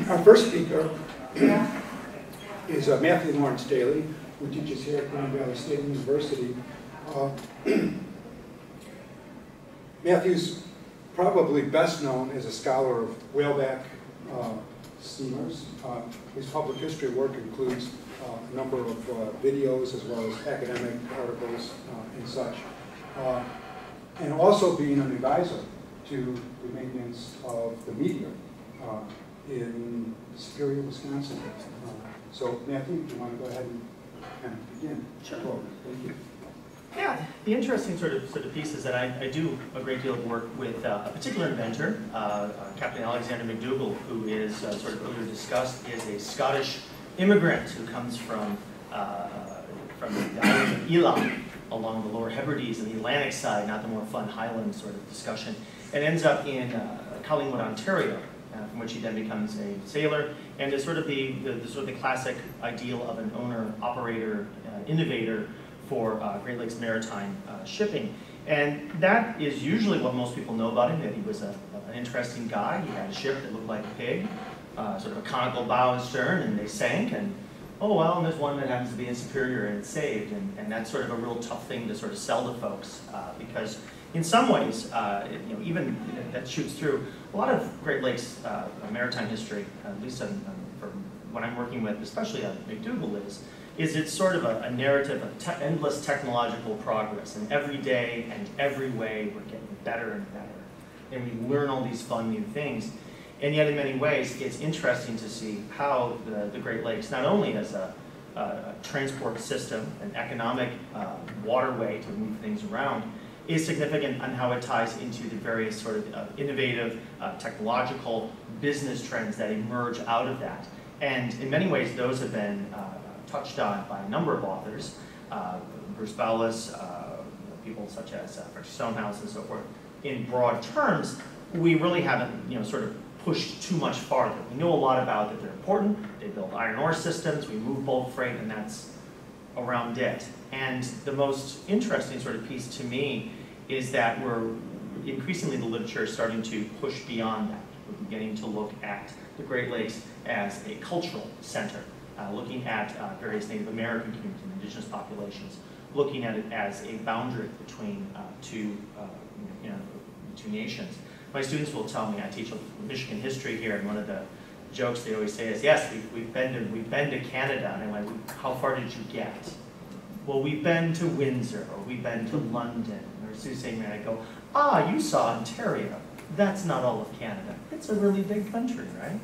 Our first speaker is Matthew Lawrence Daly, who teaches here at Grand Valley State University. Matthew's probably best known as a scholar of whaleback steamers. His public history work includes a number of videos as well as academic articles and such. And also being an advisor to the maintenance of the media in Superior, Wisconsin. So Matthew, do you want to go ahead and kind of begin? Sure. Thank you. Yeah, the interesting sort of piece is that I do a great deal of work with a particular inventor, Captain Alexander McDougall, who is sort of earlier discussed, is a Scottish immigrant who comes from the island of Ely, along the lower Hebrides and the Atlantic side, not the more fun Highland sort of discussion, and ends up in Collingwood, Ontario, from which he then becomes a sailor, and is sort of the classic ideal of an owner, operator, innovator for Great Lakes Maritime shipping. And that is usually what most people know about him, that he was an interesting guy. He had a ship that looked like a pig, sort of a conical bow and stern, and they sank, and oh well, and there's one that happens to be in Superior and it's saved, and that's sort of a real tough thing to sort of sell to folks, because in some ways, even that shoots through a lot of Great Lakes maritime history, at least for what I'm working with, especially McDougall is it's sort of a narrative of endless technological progress, and every day and every way we're getting better and better, and we learn all these fun new things. And yet in many ways, it's interesting to see how the Great Lakes, not only as a transport system, an economic waterway to move things around, is significant on how it ties into the various sort of innovative, technological business trends that emerge out of that. And in many ways, those have been touched on by a number of authors, Bruce Bowles, people such as Frederick Stonehouse and so forth. In broad terms, we really haven't, sort of pushed too much farther. We know a lot about that they're important. They build iron ore systems. We move bulk freight, and that's around it. And the most interesting sort of piece to me is that we're increasingly, the literature is starting to push beyond that. We're beginning to look at the Great Lakes as a cultural center, looking at various Native American communities and indigenous populations, looking at it as a boundary between two nations. My students will tell me, I teach Michigan history here, and one of the jokes they always say is, yes, we've been to Canada. And I'm like, how far did you get? Well, we've been to Windsor, or we've been to London. Or Sault Ste. Marie, I go, you saw Ontario. That's not all of Canada. It's a really big country, right?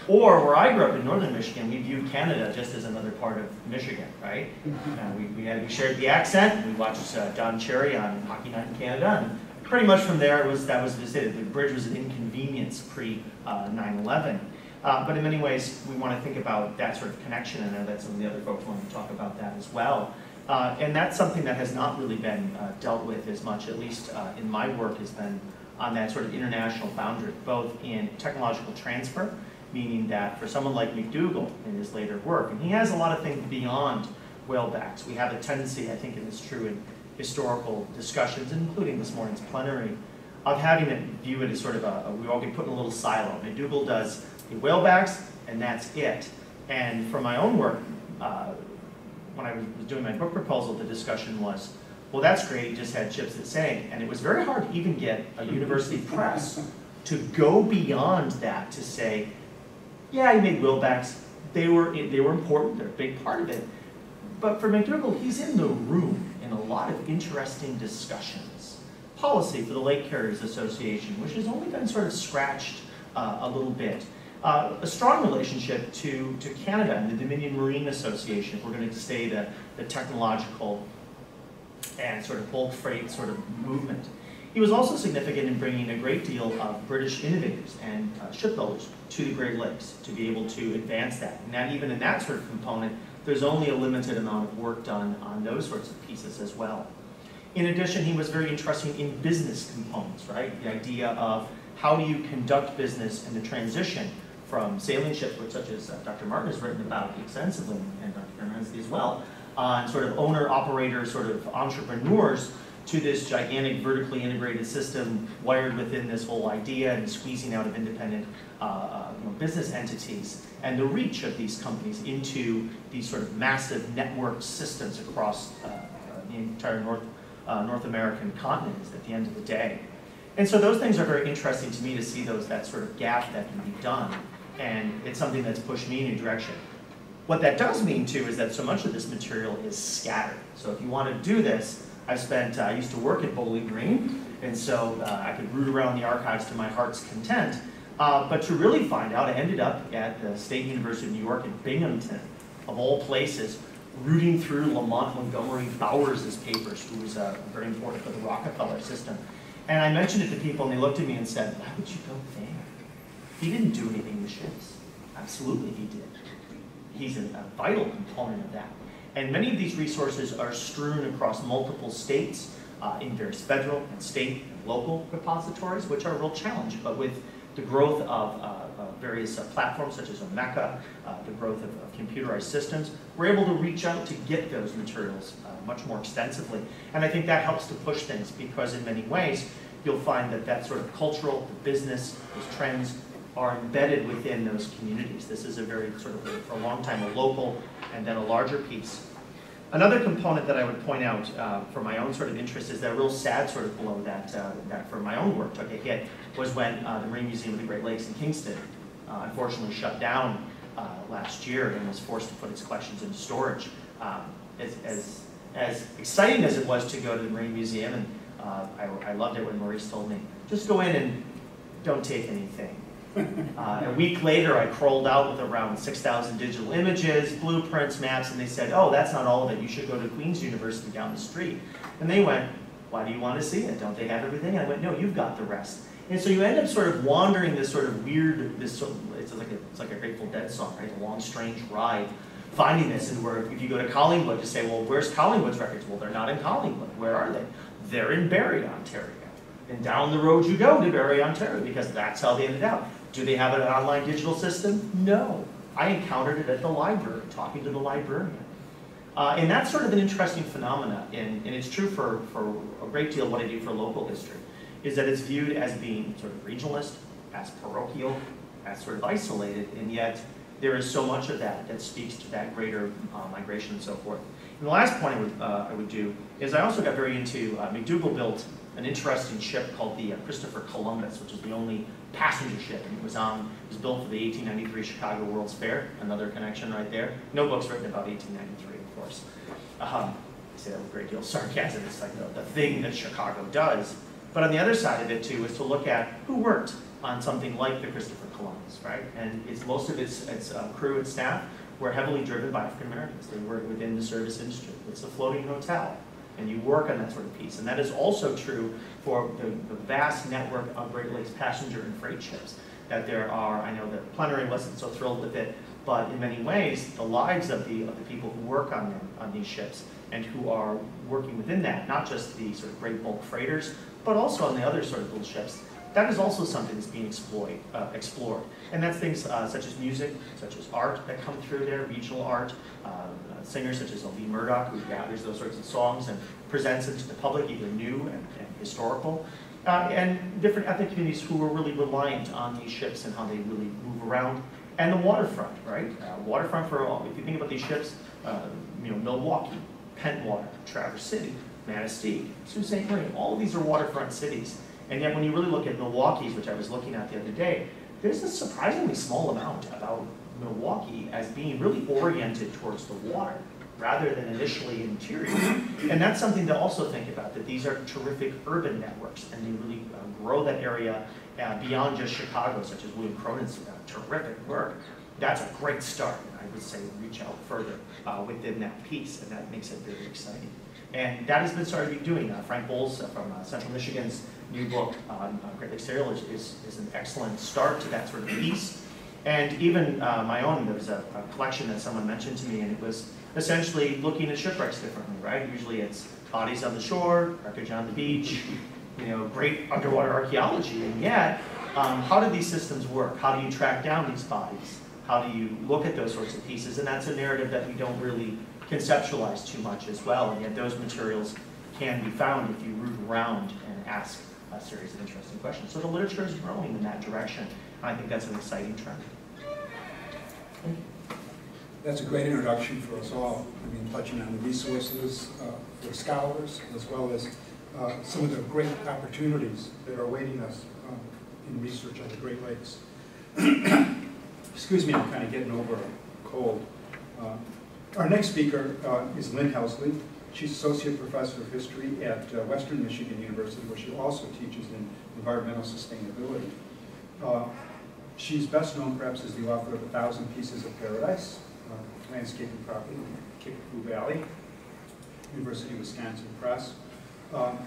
Or where I grew up in northern Michigan, we viewed Canada just as another part of Michigan, right? We shared the accent. We watched Don Cherry on Hockey Night in Canada, and pretty much from there, that was just it. The bridge was an inconvenience pre-9/11. But in many ways, we want to think about that sort of connection. I know that some of the other folks want to talk about that as well. And that's something that has not really been dealt with as much, at least in my work, has been on that sort of international boundary, both in technological transfer, meaning that for someone like McDougall in his later work, and he has a lot of things beyond whalebacks. We have a tendency, I think it is true in historical discussions, including this morning's plenary, of having it view it as sort of we all get put in a little silo. McDougall does the whalebacks, and that's it. And for my own work, when I was doing my book proposal, the discussion was, well, that's great, he just had ships that sank. And it was very hard to even get a university press to go beyond that to say, yeah, he made whalebacks, they were important, they're a big part of it. But for McDougall, he's in the room in a lot of interesting discussions. Policy for the Lake Carriers Association, which has only been sort of scratched a little bit. A strong relationship to Canada and the Dominion Marine Association, if we're going to stay the technological and sort of bulk freight sort of movement. He was also significant in bringing a great deal of British innovators and shipbuilders to the Great Lakes to be able to advance that. And that even in that sort of component, there's only a limited amount of work done on those sorts of pieces as well. In addition, he was very interesting in business components, right? The idea of how do you conduct business and the transition from sailing ships, which such as Dr. Martin has written about extensively, and Dr. Karen Hensley as well, on sort of owner-operator sort of entrepreneurs to this gigantic vertically integrated system wired within this whole idea and squeezing out of independent business entities, and the reach of these companies into these sort of massive network systems across the entire North American continent at the end of the day. And so those things are very interesting to me, to see that sort of gap that can be done, and it's something that's pushed me in a direction. What that does mean too is that so much of this material is scattered. So if you want to do this, I used to work at Bowling Green, and so I could root around the archives to my heart's content. But to really find out, I ended up at the State University of New York in Binghamton, of all places, rooting through Lamont Montgomery Bowers' papers, who was very important for the Rockefeller system. And I mentioned it to people, and they looked at me and said, "Why would you go there? He didn't do anything with ships." Absolutely he did. He's a vital component of that. And many of these resources are strewn across multiple states, in various federal and state and local repositories, which are a real challenge. But with the growth of various platforms such as Omeka, the growth of computerized systems, we're able to reach out to get those materials much more extensively. And I think that helps to push things, because in many ways, you'll find that sort of cultural, the business, those trends are embedded within those communities. This is a very sort of, for a long time, a local and then a larger piece. Another component that I would point out for my own sort of interest is that real sad sort of blow that for my own work took a hit was when the Marine Museum of the Great Lakes in Kingston unfortunately shut down last year and was forced to put its collections into storage. As exciting as it was to go to the Marine Museum, and I loved it when Maurice told me, just go in and don't take anything. A week later, I crawled out with around 6,000 digital images, blueprints, maps, and they said, "Oh, that's not all of it. You should go to Queen's University down the street." And they went, "Why do you want to see it? Don't they have everything?" And I went, "No, you've got the rest." And so you end up sort of wandering this sort of weird, it's like a Grateful Dead song, right? A long, strange ride, finding this. And where if you go to Collingwood to say, "Well, where's Collingwood's records?" Well, they're not in Collingwood. Where are they? They're in Barrie, Ontario. And down the road you go to Barrie, Ontario, because that's how they ended up. Do they have an online digital system? No. I encountered it at the library, talking to the librarian. And that's sort of an interesting phenomena, and it's true for a great deal of what I do for local history, is that it's viewed as being sort of regionalist, as parochial, as sort of isolated, and yet there is so much of that speaks to that greater migration and so forth. And the last point I would do is I also got very into, McDougall built an interesting ship called the Christopher Columbus, which is the only passenger ship, and it was built for the 1893 Chicago World's Fair. Another connection right there. No books written about 1893, of course. I say that with a great deal of sarcasm. It's like the thing that Chicago does. But on the other side of it too is to look at who worked on something like the Christopher Columbus, right? And most of its crew and staff were heavily driven by African Americans. They worked within the service industry. It's a floating hotel, and you work on that sort of piece. And that is also true for the vast network of Great Lakes passenger and freight ships that there are. I know that Plenary wasn't so thrilled with it, but in many ways, the lives of the people who work on these ships and who are working within that, not just the sort of great bulk freighters, but also on the other sort of little ships, that is also something that's being explored. And that's things such as music, such as art that come through there, regional art, singers such as Lee Murdoch, who gathers those sorts of songs and presents them to the public, either new and historical, and different ethnic communities who are really reliant on these ships and how they really move around. And the waterfront, right? Waterfront for all, if you think about these ships, Milwaukee, Pentwater, Traverse City, Manistee, Sault Ste. Marie, all of these are waterfront cities. And yet when you really look at Milwaukee's, which I was looking at the other day, there's a surprisingly small amount about Milwaukee as being really oriented towards the water rather than initially interior. And that's something to also think about, that these are terrific urban networks, and they really grow that area beyond just Chicago, such as William Cronin's terrific work. That's a great start, and I would say reach out further within that piece, and that makes it very exciting. And that has been started to be doing. Frank Bowles from Central Michigan's new book on Great Lakes Sailors is an excellent start to that sort of piece. And even my own, there was a collection that someone mentioned to me, and it was essentially looking at shipwrecks differently, right? Usually it's bodies on the shore, wreckage on the beach, great underwater archaeology, and yet, how do these systems work? How do you track down these bodies? How do you look at those sorts of pieces? And that's a narrative that we don't really conceptualize too much as well, and yet those materials can be found if you root around and ask a series of interesting questions. So the literature is growing in that direction. I think that's an exciting trend. Thank you. That's a great introduction for us all. I mean, touching on the resources for scholars, as well as some of the great opportunities that are awaiting us in research on the Great Lakes. Excuse me, I'm kind of getting over a cold. Our next speaker is Lynn Helsley. She's Associate Professor of History at Western Michigan University, where she also teaches in environmental sustainability. She's best known perhaps as the author of 1,000 Pieces of Paradise, Landscaping Property in Kickapoo Valley, University of Wisconsin Press.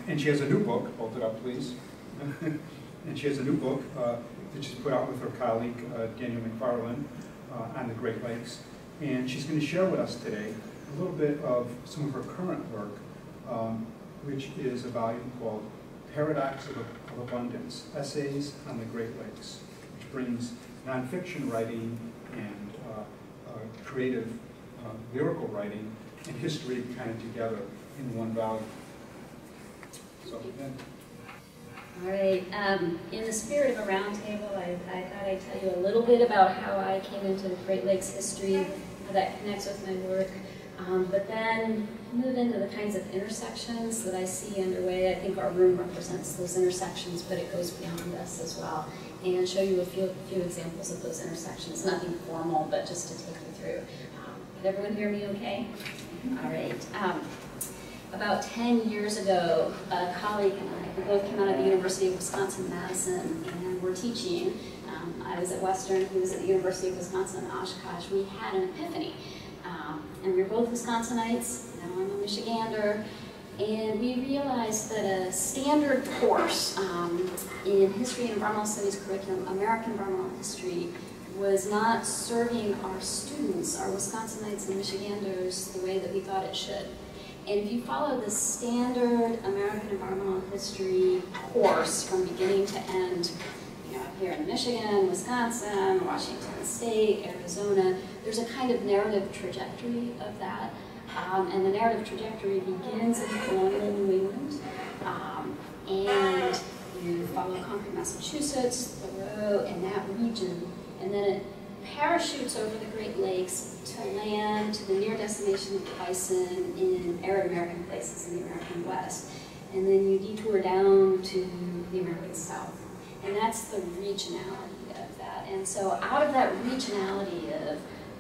And she has a new book, hold it up please. And she has a new book that she's put out with her colleague, Daniel McFarland, on the Great Lakes. And she's going to share with us today a little bit of some of her current work, which is a volume called Paradox of Abundance, Essays on the Great Lakes, which brings nonfiction writing and creative lyrical writing and history kind of together in one volume. So, All right. In the spirit of a roundtable, I thought I'd tell you a little bit about how I came into Great Lakes history, how that connects with my work, but then move into the kinds of intersections that I see underway. I think our room represents those intersections, but it goes beyond us as well, and show you a few examples of those intersections. Nothing formal, but just to take you through. Can everyone hear me okay? All right. About 10 years ago, a colleague and I, we both came out of the University of Wisconsin-Madison and were teaching. I was at Western, he was at the University of Wisconsin-Oshkosh. We had an epiphany. And we were both Wisconsinites, now I'm a Michigander, and we realized that a standard course in History and Environmental Studies curriculum, American Environmental History, was not serving our students, our Wisconsinites and Michiganders, the way that we thought it should. And if you follow the standard American Environmental History course from beginning to end, you know, here in Michigan, Wisconsin, Washington State, Arizona, there's a kind of narrative trajectory of that. And the narrative trajectory begins in colonial New England. And you follow Concord, Massachusetts, Thoreau, and that region. And then it parachutes over the Great Lakes to land to the near destination of bison in arid American places in the American West. And then you detour down to the American South. And that's the regionality of that. And so out of that regionality of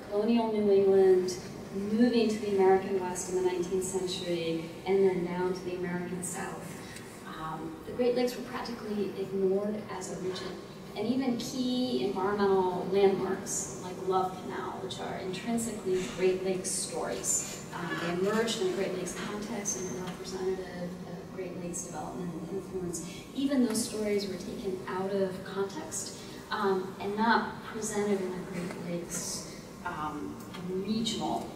colonial New England, moving to the American West in the 19th century, and then down to the American South, the Great Lakes were practically ignored as a region. And even key environmental landmarks like Love Canal, which are intrinsically Great Lakes stories. They emerged in a Great Lakes context and are representative of Great Lakes development and influence. Even those stories were taken out of context and not presented in a Great Lakes regional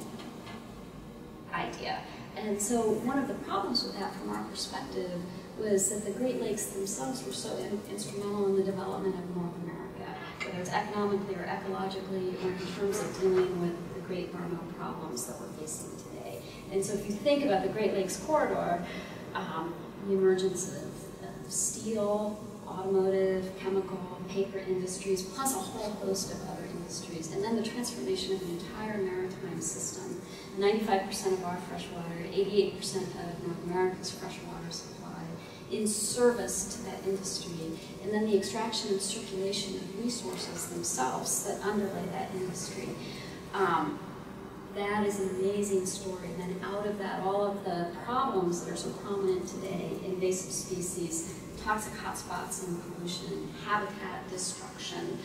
idea. And so one of the problems with that from our perspective was that the Great Lakes themselves were so instrumental in the development of North America, whether it's economically or ecologically, or in terms of dealing with the great environmental problems that we're facing today. And so if you think about the Great Lakes corridor, the emergence of steel, automotive, chemical, paper industries, plus a whole host of other industries, and then the transformation of the entire maritime system. 95% of our fresh water, 88% of North America's fresh water supply, in service to that industry, and then the extraction and circulation of resources themselves that underlay that industry. That is an amazing story. And then out of that, all of the problems that are so prominent today, invasive species, toxic hotspots and pollution, habitat destruction,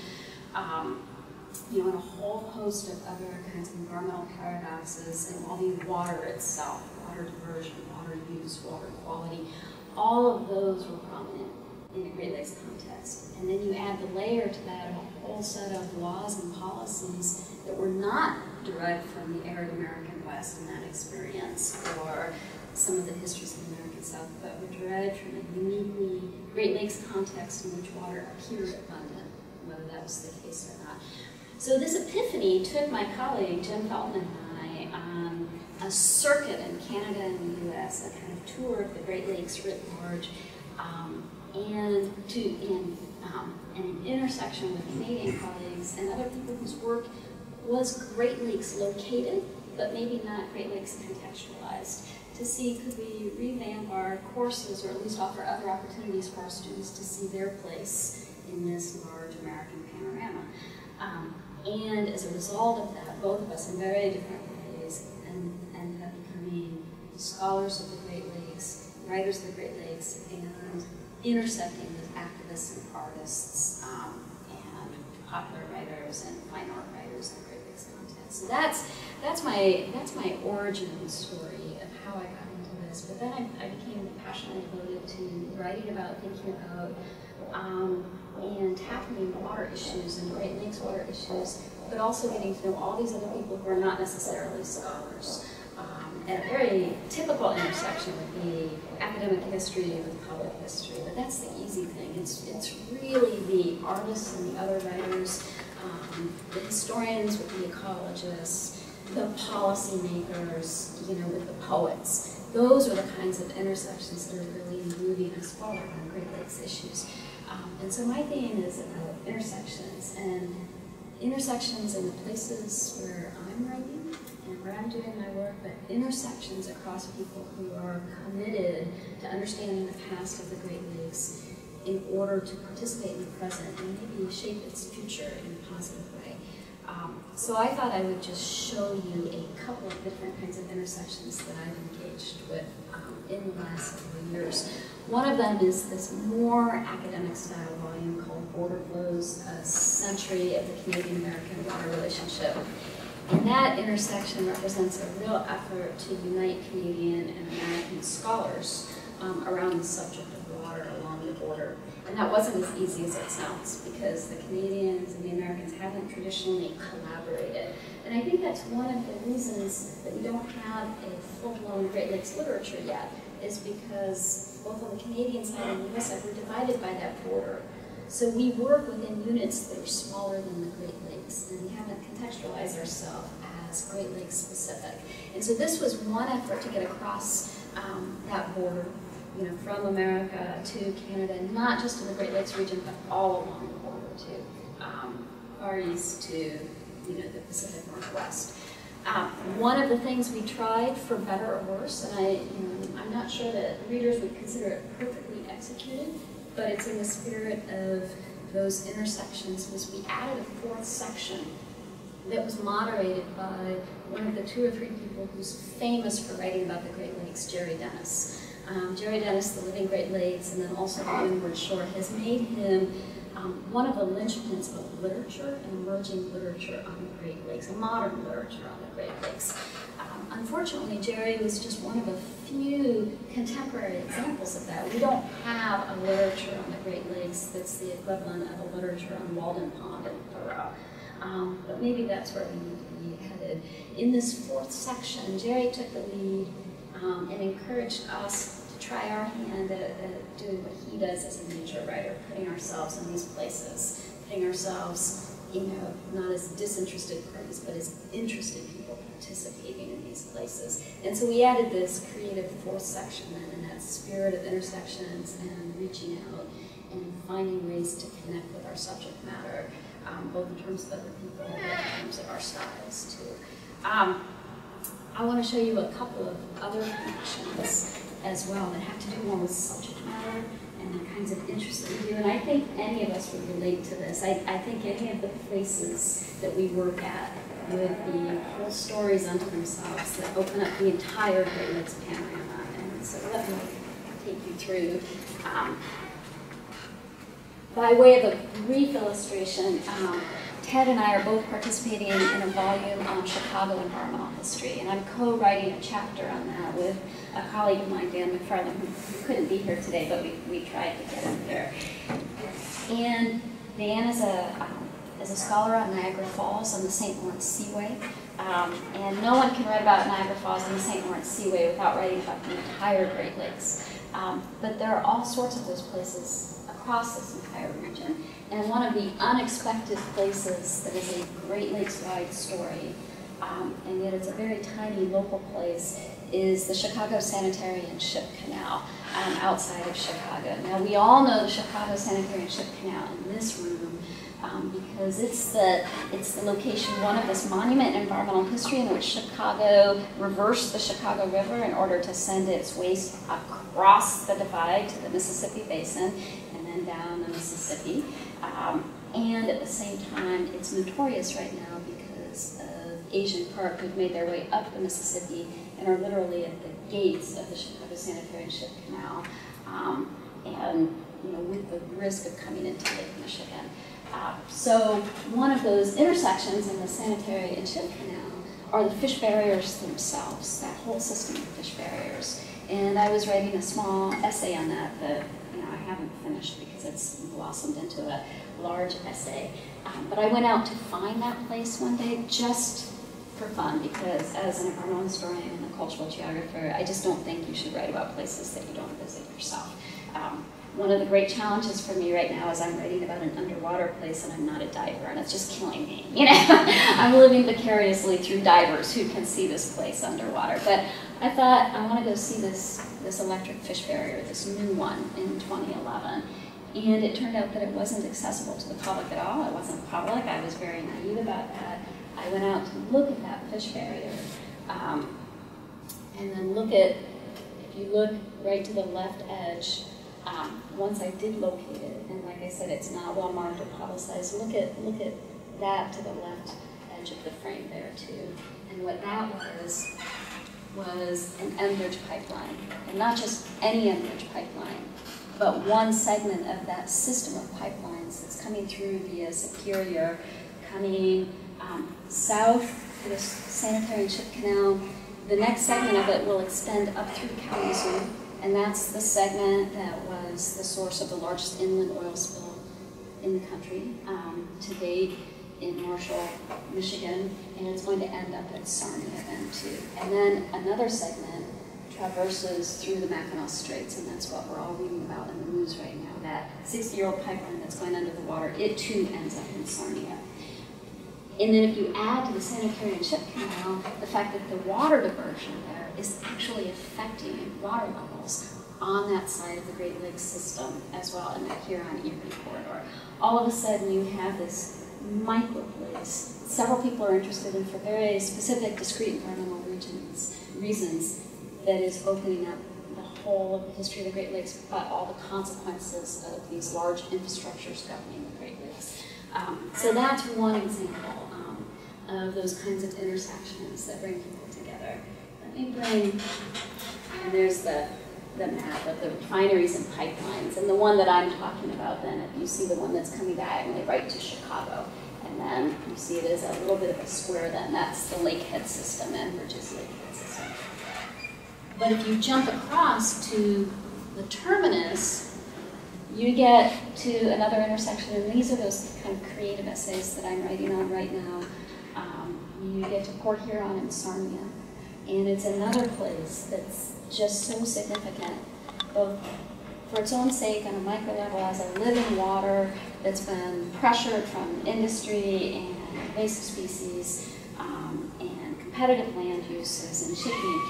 you know, and a whole host of other kinds of environmental paradoxes involving water itself, water diversion, water use, water quality. All of those were prominent in the Great Lakes context. And then you add the layer to that of a whole set of laws and policies that were not derived from the arid American West in that experience, or some of the histories of the American South, but were derived from a uniquely Great Lakes context in which water appeared abundant, whether that was the case or not. So this epiphany took my colleague, Jim Feltman, and I on a circuit in Canada and the US, a kind of tour of the Great Lakes writ large, and an intersection with Canadian colleagues and other people whose work was Great Lakes located, but maybe not Great Lakes contextualized, to see could we revamp our courses or at least offer other opportunities for our students to see their place in this large American panorama. And as a result of that, both of us in very different ways ended up becoming scholars of the Great Lakes, writers of the Great Lakes, and intersecting with activists and artists and popular writers and fine art writers in the Great Lakes context. So that's my origin story of how I got into this. But then I became passionately devoted to writing about, thinking about, and tackling water issues and Great Lakes water issues, but also getting to know all these other people who are not necessarily scholars. And a very typical intersection would be academic history with public history, but that's the easy thing. It's really the artists and the other writers, the historians with the ecologists, the policymakers, with the poets. Those are the kinds of intersections that are really moving us forward on Great Lakes issues. And so my theme is about intersections, and intersections in the places where I'm writing and where I'm doing my work, but intersections across people who are committed to understanding the past of the Great Lakes in order to participate in the present and maybe shape its future in a positive way. So I thought I would just show you a couple of different kinds of intersections that I've engaged with in the last several years. One of them is this more academic style volume called Border Flows, a Century of the Canadian-American Water Relationship. And that intersection represents a real effort to unite Canadian and American scholars around the subject of water along the border. And that wasn't as easy as it sounds, because the Canadians and the Americans haven't traditionally collaborated. And I think that's one of the reasons that we don't have a full-blown Great Lakes literature yet, is because both on the Canadian side and the US side, we're divided by that border. So we work within units that are smaller than the Great Lakes, and we haven't contextualized ourselves as Great Lakes specific. And so this was one effort to get across that border, from America to Canada, not just in the Great Lakes region, but all along the border to Far East to the Pacific Northwest. One of the things we tried, for better or worse, and I'm not sure that readers would consider it perfectly executed, but it's in the spirit of those intersections, was we added a fourth section that was moderated by one of the 2 or 3 people who's famous for writing about the Great Lakes, Jerry Dennis. Jerry Dennis, The Living Great Lakes, and then also The Windward Shore, has made him one of the linchpins of literature and emerging literature on the Great Lakes, a modern literature on the Great Lakes. Unfortunately, Jerry was just one of a few contemporary examples of that. We don't have a literature on the Great Lakes that's the equivalent of a literature on Walden Pond and Thoreau. But maybe that's where we need to be headed. In this fourth section, Jerry took the lead and encouraged us to try our hand at doing what he does as a nature writer, putting ourselves in these places, putting ourselves, not as disinterested parties, but as interested people participating in these places. And so we added this creative fourth section in that spirit of intersections and reaching out and finding ways to connect with our subject matter, both in terms of other people and in terms of our styles too. I want to show you a couple of other connections as well that have to do more with subject matter and the kinds of interests that we do. And I think any of us would relate to this. I think any of the places that we work at would be whole stories unto themselves that open up the entire Great Lakes panorama. And so let me take you through. By way of a brief illustration, Ted and I are both participating in a volume on Chicago environmental history, and I'm co-writing a chapter on that with a colleague of mine, Dan McFarland, who couldn't be here today, but we tried to get him here. And Dan is a scholar on Niagara Falls on the St. Lawrence Seaway, and no one can write about Niagara Falls and the St. Lawrence Seaway without writing about the entire Great Lakes. But there are all sorts of those places across this entire region. And one of the unexpected places that is a Great Lakes-wide story, and yet it's a very tiny local place, is the Chicago Sanitary and Ship Canal outside of Chicago. Now we all know the Chicago Sanitary and Ship Canal in this room because it's the location, one of this monument in environmental history in which Chicago reversed the Chicago River in order to send its waste across the divide to the Mississippi Basin and then down the Mississippi. And at the same time, it's notorious right now because of Asian carp who've made their way up the Mississippi and are literally at the gates of the Chicago Sanitary and Ship Canal, and with the risk of coming into Lake Michigan. So one of those intersections in the Sanitary and Ship Canal are the fish barriers themselves, that whole system of fish barriers. And I was writing a small essay on that I haven't finished because it's blossomed into a large essay. But I went out to find that place one day just for fun, because as an environmental historian and a cultural geographer, I just don't think you should write about places that you don't visit yourself. One of the great challenges for me right now is I'm writing about an underwater place and I'm not a diver, and it's just killing me. I'm living vicariously through divers who can see this place underwater. But I thought I want to go see this electric fish barrier, this new one in 2011. And it turned out that it wasn't accessible to the public at all. It wasn't public. I was very naive about that. I went out to look at that fish barrier, and then if you look right to the left edge, once I did locate it, and like I said, it's not well marked or publicized, look at that to the left edge of the frame there too. And what that was an Enbridge pipeline, and not just any Enbridge pipeline, but one segment of that system of pipelines that's coming through via Superior, coming south to the Sanitary and Ship Canal. The next segment of it will extend up through Kalamazoo, and that's the segment that was the source of the largest inland oil spill in the country to date in Marshall, Michigan, and it's going to end up at Sarnia then too. And then another segment traverses through the Mackinac Straits, and that's what we're all reading about in the news right now. That 60-year-old pipeline that's going under the water, it too ends up in Sarnia. And then if you add to the Sanitary and Ship Canal the fact that the water diversion there is actually affecting water levels on that side of the Great Lakes system as well in that Huron-Erie corridor, all of a sudden you have this microplace several people are interested in for very specific, discrete environmental reasons that is opening up the whole of the history of the Great Lakes, but all the consequences of these large infrastructures governing the Great Lakes. So that's one example of those kinds of intersections that bring people together. Let me bring, and there's the map of the refineries and pipelines, and the one that I'm talking about then, if you see the one that's coming diagonally right to Chicago, and then you see it as a little bit of a square then, that's the Lakehead system, Enbridge's Lakehead system. But if you jump across to the terminus, you get to another intersection, and these are those kind of creative essays that I'm writing on right now. You get to Port Huron and Sarnia, and it's another place that's just so significant, both for its own sake on a micro level as a living water that's been pressured from industry and invasive species and competitive land uses and shipping,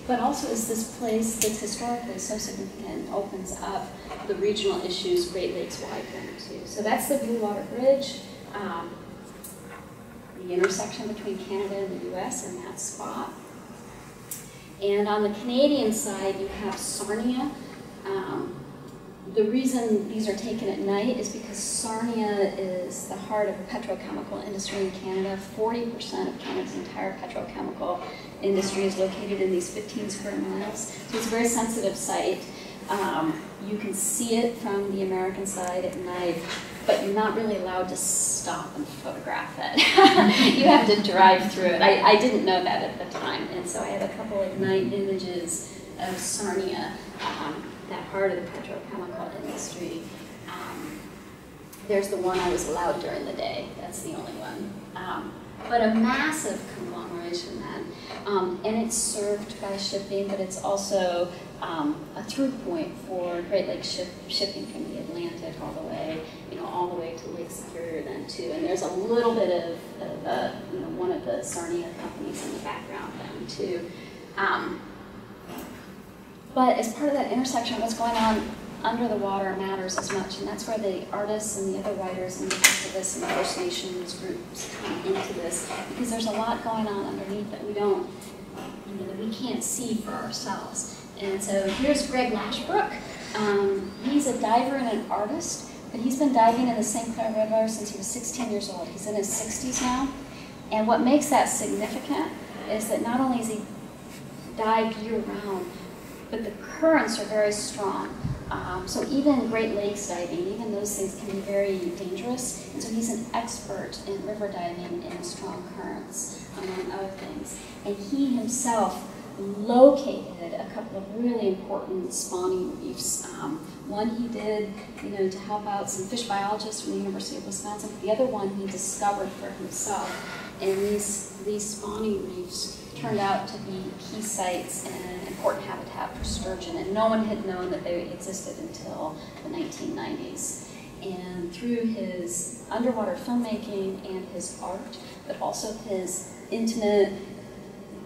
but also as this place that's historically so significant and opens up the regional issues Great Lakes wide then too. So that's the Blue Water Bridge, the intersection between Canada and the US in that spot. And on the Canadian side, you have Sarnia. The reason these are taken at night is because Sarnia is the heart of the petrochemical industry in Canada. 40% of Canada's entire petrochemical industry is located in these 15 square miles. So it's a very sensitive site. You can see it from the American side at night, but you're not really allowed to stop and photograph it. You have to drive through it. I didn't know that at the time, and so I have a couple of night images of Sarnia, that part of the petrochemical industry. There's the one I was allowed during the day. That's the only one. But a massive conglomeration then. And it's served by shipping, but it's also a through point for Great Lakes shipping from the Atlantic all the way to Lake Superior then too. And there's a little bit of one of the Sarnia companies in the background then too. But as part of that intersection, what's going on under the water matters as much, and that's where the artists and the other writers and the activists and the First Nations groups come into this, because there's a lot going on underneath that we don't, that we can't see for ourselves. And so here's Greg Lashbrook. He's a diver and an artist, but he's been diving in the St. Clair River since he was 16 years old. He's in his 60s now. And what makes that significant is that not only is he dived year-round, but the currents are very strong. So even Great Lakes diving, even those things can be very dangerous. And so he's an expert in river diving in strong currents, among other things. And he himself located a couple of really important spawning reefs. One he did, to help out some fish biologists from the University of Wisconsin. The other one he discovered for himself. And these spawning reefs turned out to be key sites and important habitat for sturgeon, and no one had known that they existed until the 1990s. And through his underwater filmmaking and his art, but also his intimate,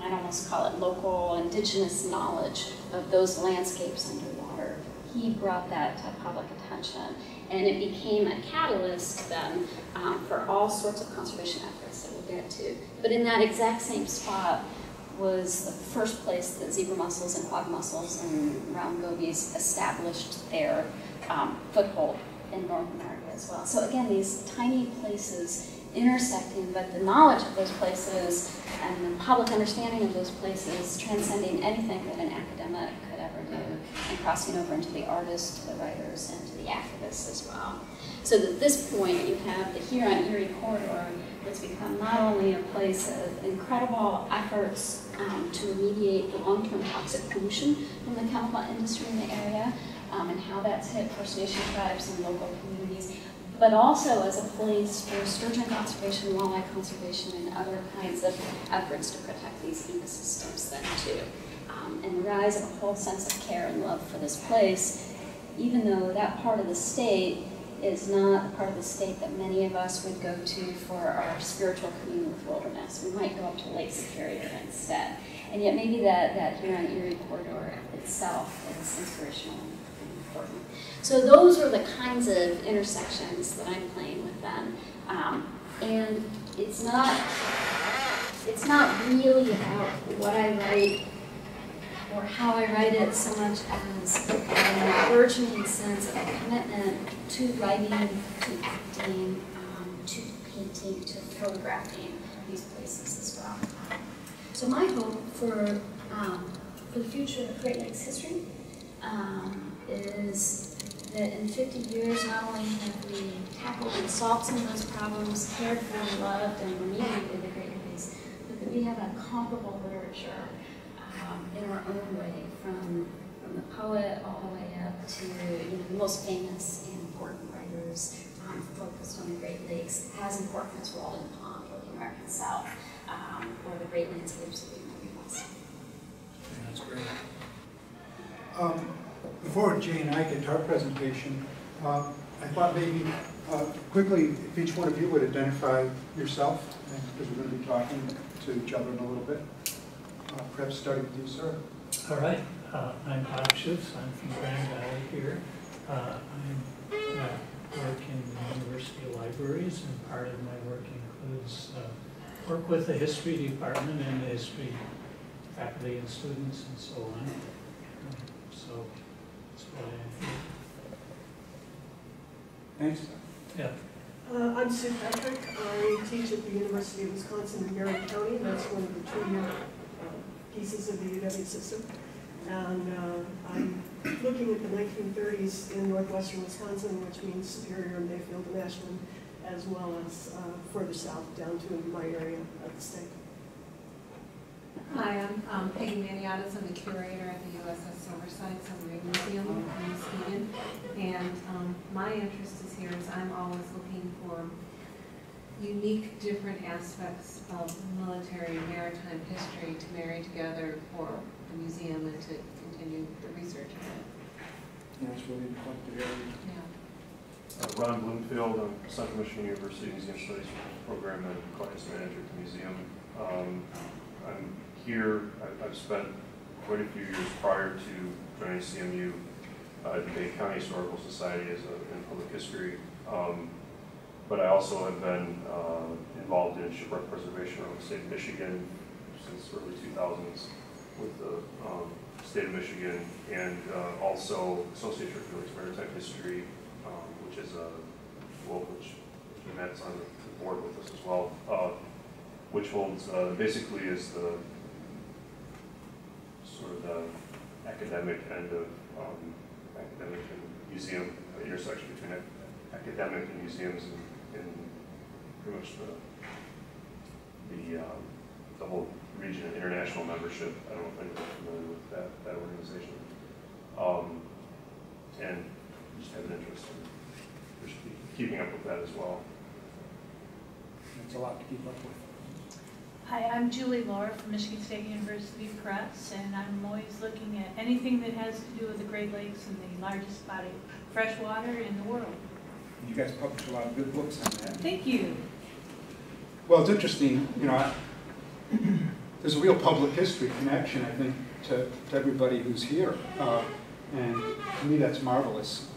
I'd almost call it local, indigenous knowledge of those landscapes underwater, he brought that to public attention. And it became a catalyst then for all sorts of conservation efforts that we'll get to. But in that exact same spot was the first place that zebra mussels and quag mussels and round gobies established their foothold in North America as well. So again, these tiny places intersecting, but the knowledge of those places and the public understanding of those places transcending anything that an academic could ever do, and crossing over into the artists, to the writers, and to the activists as well. So at this point, you have the Huron-Erie corridor that's become not only a place of incredible efforts to remediate the long-term toxic pollution from the chemical industry in the area, and how that's hit First Nation tribes and local communities, but also as a place for sturgeon conservation, walleye conservation, and other kinds of efforts to protect these ecosystems then too. And the rise of a whole sense of care and love for this place, even though that part of the state is not the part of the state that many of us would go to for our spiritual communion with wilderness. We might go up to Lake Superior instead. And yet maybe that Huron-Erie corridor itself is inspirational and important. So those are the kinds of intersections that I'm playing with them. And it's not really about what I write or how I write it so much as a burgeoning sense of a commitment to writing, to acting, to painting, to photographing these places as well. So my hope for the future of Great Lakes history is that in 50 years, not only have we tackled and solved some of those problems, cared for, loved, and remediated the Great Lakes, but that we have a comparable literature in our own way, from the poet all the way up to the most famous and important writers focused on the Great Lakes, as important as Walden Pond or the American South, or the Great Landscapes of the American West. That's great. Before Jay and I get to our presentation, I thought maybe quickly if each one of you would identify yourself, because we're going to be talking to each other in a little bit. Perhaps starting with you, sir. All right. I'm Akshis. I'm from Grand Valley here. I work in the university libraries, and part of my work includes work with the history department and the history faculty and students and so on. So that's what I am here. Thanks. Yeah. I'm Sue Patrick. I teach at the University of Wisconsin in Marion County. That's one of the two-year pieces of the UW system. And I'm looking at the 1930s in northwestern Wisconsin, which means Superior, Mayfield, and Ashland, as well as further south down to my area of the state. Hi, I'm Peggy Maniotis. I'm the curator at the USS Silverside Submarine Museum in Muskegon. And my interest is here is I'm always looking for unique, different aspects of military and maritime history to marry together for the museum and to continue the research of it. Yeah, it's really important to hear. Yeah. Ron Bloomfield, I'm Central Michigan University Museum Studies Program and Clients Manager at the museum. I'm here, I've spent quite a few years prior to joining CMU, Dade County Historical Society in public history. But I also have been involved in shipwreck preservation around the state of Michigan since early 2000s with the state of Michigan, and also Associated Church of Maritime History, which is a which Matt's on the board with us as well, which holds basically is the sort of the academic end of academic and museum intersection between academic and museums in pretty much the whole region of international membership. I don't know if anyone's familiar with that organization. And just have an interest in keeping up with that as well. It's a lot to keep up with. Hi, I'm Julie Lohr from Michigan State University Press, and I'm always looking at anything that has to do with the Great Lakes and the largest body of fresh water in the world. You guys publish a lot of good books on that. Thank you. Well, it's interesting, you know, there's a real public history connection, I think, to everybody who's here. And to me, that's marvelous.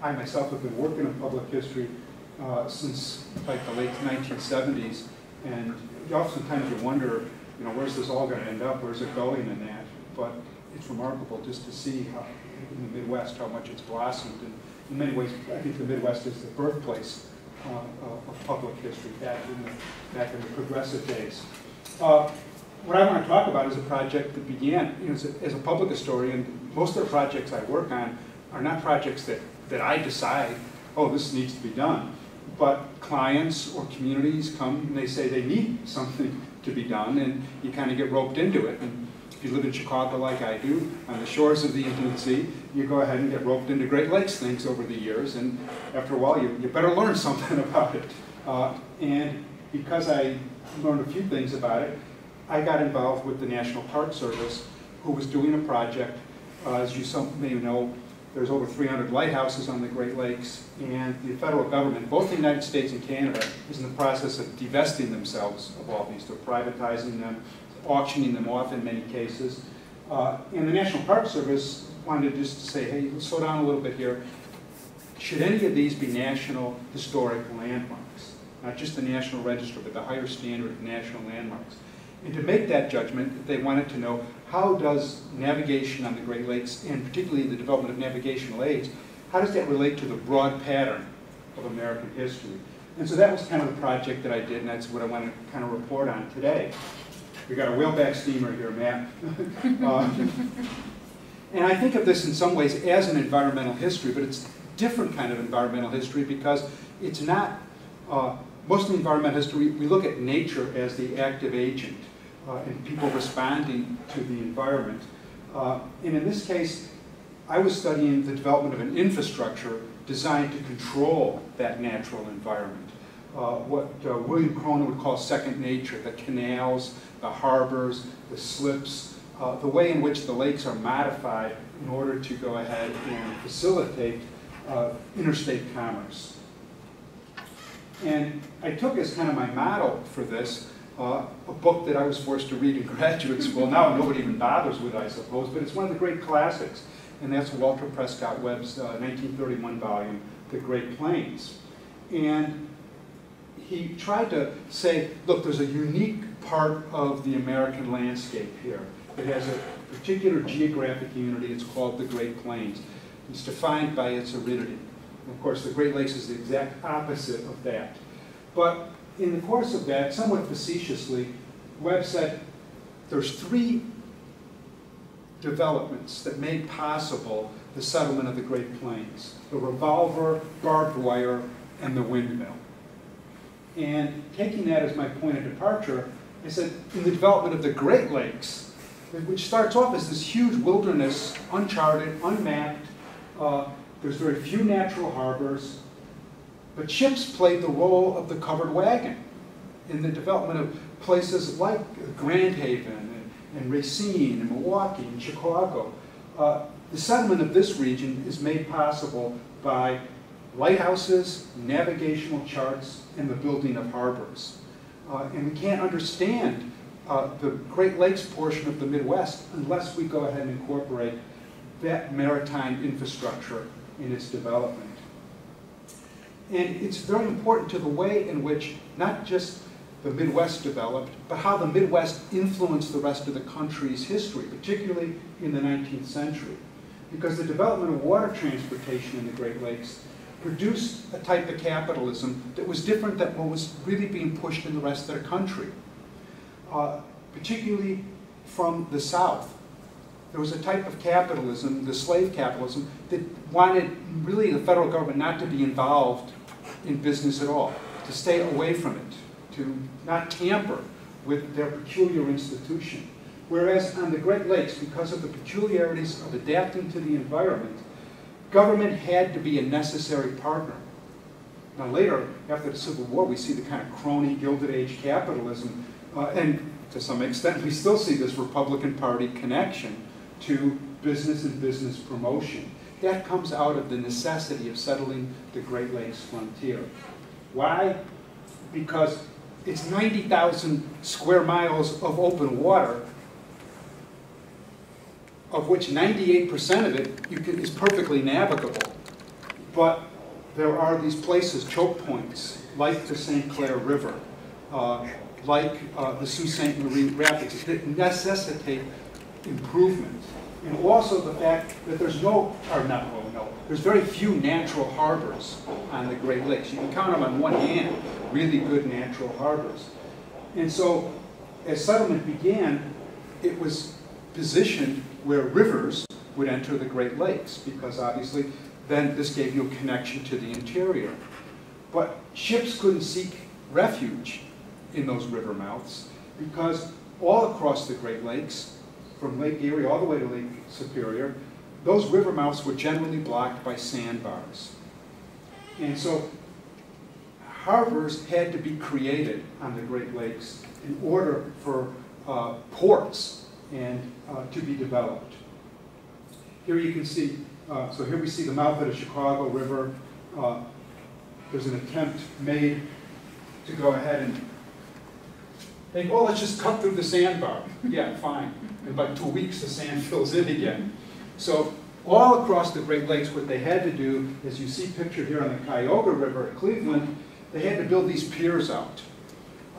I myself have been working in public history since like the late 1970s, and oftentimes you wonder, you know, where's this all going to end up? Where's it going and that? But it's remarkable just to see how, in the Midwest, how much it's blossomed. And in many ways, I think the Midwest is the birthplace of public history back in the progressive days. What I want to talk about is a project that began, you know, as a public historian. Most of the projects I work on are not projects that I decide, oh, this needs to be done. But clients or communities come and they say they need something to be done, and you kind of get roped into it. And if you live in Chicago like I do, on the shores of the inland sea, you go ahead and get roped into Great Lakes things over the years, and after a while you better learn something about it. And because I learned a few things about it, I got involved with the National Park Service, who was doing a project. As you some may know, there's over 300 lighthouses on the Great Lakes, and the federal government, both the United States and Canada, is in the process of divesting themselves of all these. They're privatizing them, auctioning them off in many cases. And the National Park Service wanted just to say, hey, let's slow down a little bit here. Should any of these be national historic landmarks? Not just the National Register, but the higher standard of national landmarks. And to make that judgment, they wanted to know, how does navigation on the Great Lakes, and particularly the development of navigational aids, how does that relate to the broad pattern of American history? And so that was kind of the project that I did, and that's what I want to kind of report on today. We got a whaleback steamer here, Matt. And I think of this in some ways as an environmental history, but it's a different kind of environmental history because it's not, most of the environmental history, we look at nature as the active agent and people responding to the environment. And in this case, I was studying the development of an infrastructure designed to control that natural environment. What William Cronin would call second nature, the canals, the harbors, the slips, the way in which the lakes are modified in order to go ahead and facilitate interstate commerce. And I took as kind of my model for this a book that I was forced to read in graduate school. Now nobody even bothers with it, I suppose, but it's one of the great classics, and that's Walter Prescott Webb's 1931 volume, The Great Plains. And he tried to say, look, there's a unique part of the American landscape here. It has a particular geographic unity. It's called the Great Plains. It's defined by its aridity. And of course, the Great Lakes is the exact opposite of that. But in the course of that, somewhat facetiously, Webb said there's three developments that made possible the settlement of the Great Plains: the revolver, barbed wire, and the windmill. And taking that as my point of departure, I said, in the development of the Great Lakes, which starts off as this huge wilderness, uncharted, unmapped, there's very few natural harbors, but ships played the role of the covered wagon in the development of places like Grand Haven and Racine and Milwaukee and Chicago. The settlement of this region is made possible by lighthouses, navigational charts, and the building of harbors. And we can't understand the Great Lakes portion of the Midwest unless we go ahead and incorporate that maritime infrastructure in its development. And it's very important to the way in which not just the Midwest developed, but how the Midwest influenced the rest of the country's history, particularly in the 19th century. Because the development of water transportation in the Great Lakes produced a type of capitalism that was different than what was really being pushed in the rest of the country. Particularly from the South. There was a type of capitalism, the slave capitalism, that wanted really the federal government not to be involved in business at all, to stay away from it, to not tamper with their peculiar institution. Whereas on the Great Lakes, because of the peculiarities of adapting to the environment, government had to be a necessary partner. Now later, after the Civil War, we see the kind of crony Gilded Age capitalism, and to some extent we still see this Republican Party connection to business and business promotion. That comes out of the necessity of settling the Great Lakes frontier. Why? Because it's 90,000 square miles of open water, of which 98% of it is perfectly navigable. But there are these places, choke points, like the St. Clair River, like the Sault Ste. Marie Rapids, that necessitate improvement. And also the fact that there's there's very few natural harbors on the Great Lakes. You can count them on one hand, really good natural harbors. And so as settlement began, it was positioned where rivers would enter the Great Lakes, because obviously then this gave you a connection to the interior. But ships couldn't seek refuge in those river mouths, because all across the Great Lakes, from Lake Erie all the way to Lake Superior, those river mouths were generally blocked by sandbars. And so harbors had to be created on the Great Lakes in order for ports and to be developed. Here you can see, so here we see the mouth of the Chicago River. There's an attempt made to go ahead and think, oh, let's just cut through the sandbar. Yeah, fine. In about 2 weeks, the sand fills in again. So all across the Great Lakes, what they had to do, as you see pictured here on the Cuyahoga River at Cleveland, they had to build these piers out.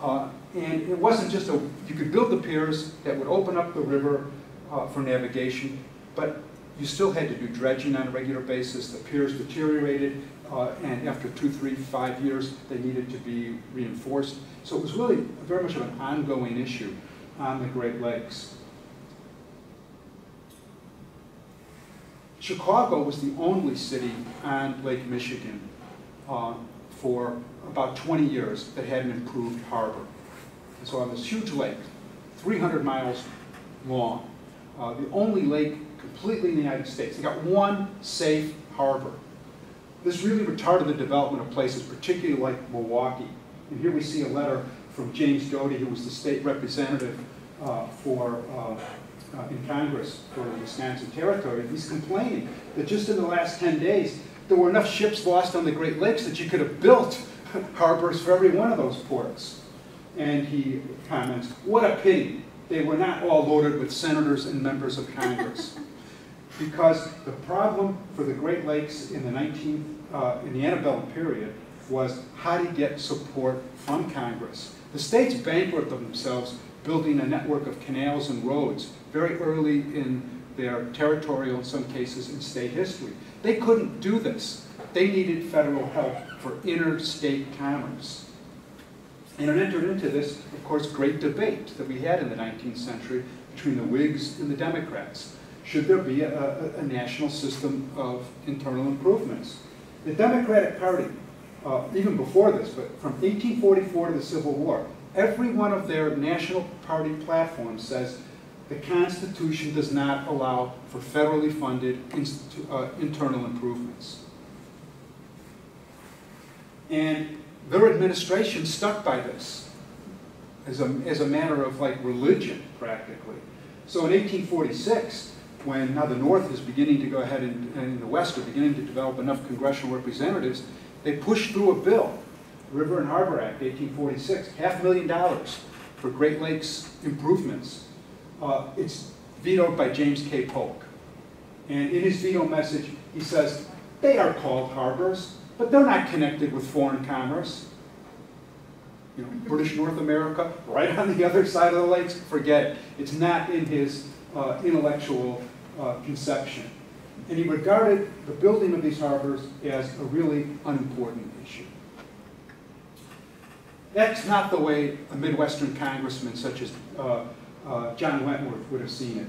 And it wasn't just you could build the piers that would open up the river for navigation, but you still had to do dredging on a regular basis. The piers deteriorated, and after 2, 3, 5 years, they needed to be reinforced. So it was really very much of an ongoing issue on the Great Lakes. Chicago was the only city on Lake Michigan for about 20 years that had an improved harbor. And so on this huge lake, 300 miles long, the only lake completely in the United States. They got one safe harbor. This really retarded the development of places, particularly like Milwaukee. And here we see a letter from James Doty, who was the state representative in Congress for the Wisconsin Territory. He's complaining that just in the last 10 days, there were enough ships lost on the Great Lakes that you could have built harbors for every one of those ports. And he comments, what a pity they were not all loaded with senators and members of Congress. Because the problem for the Great Lakes in the antebellum period was how to get support from Congress. The states bankrupted themselves building a network of canals and roads very early in their territorial, in some cases, in state history. They couldn't do this. They needed federal help for interstate commerce. And it entered into this, of course, great debate that we had in the 19th century between the Whigs and the Democrats. Should there be a national system of internal improvements? The Democratic Party, even before this, but from 1844 to the Civil War, every one of their national party platforms says the Constitution does not allow for federally funded internal improvements. And their administration stuck by this as a matter of like religion, practically. So in 1846, when now the North is beginning to go ahead and the West are beginning to develop enough congressional representatives, they pushed through a bill, River and Harbor Act, 1846, $500,000 for Great Lakes improvements, it's vetoed by James K. Polk. And in his veto message, he says, they are called harbors, but they're not connected with foreign commerce. You know, British North America, right on the other side of the lakes, forget it. It's not in his intellectual conception. And he regarded the building of these harbors as a really unimportant issue. That's not the way a Midwestern congressman such as John Wentworth would have seen it.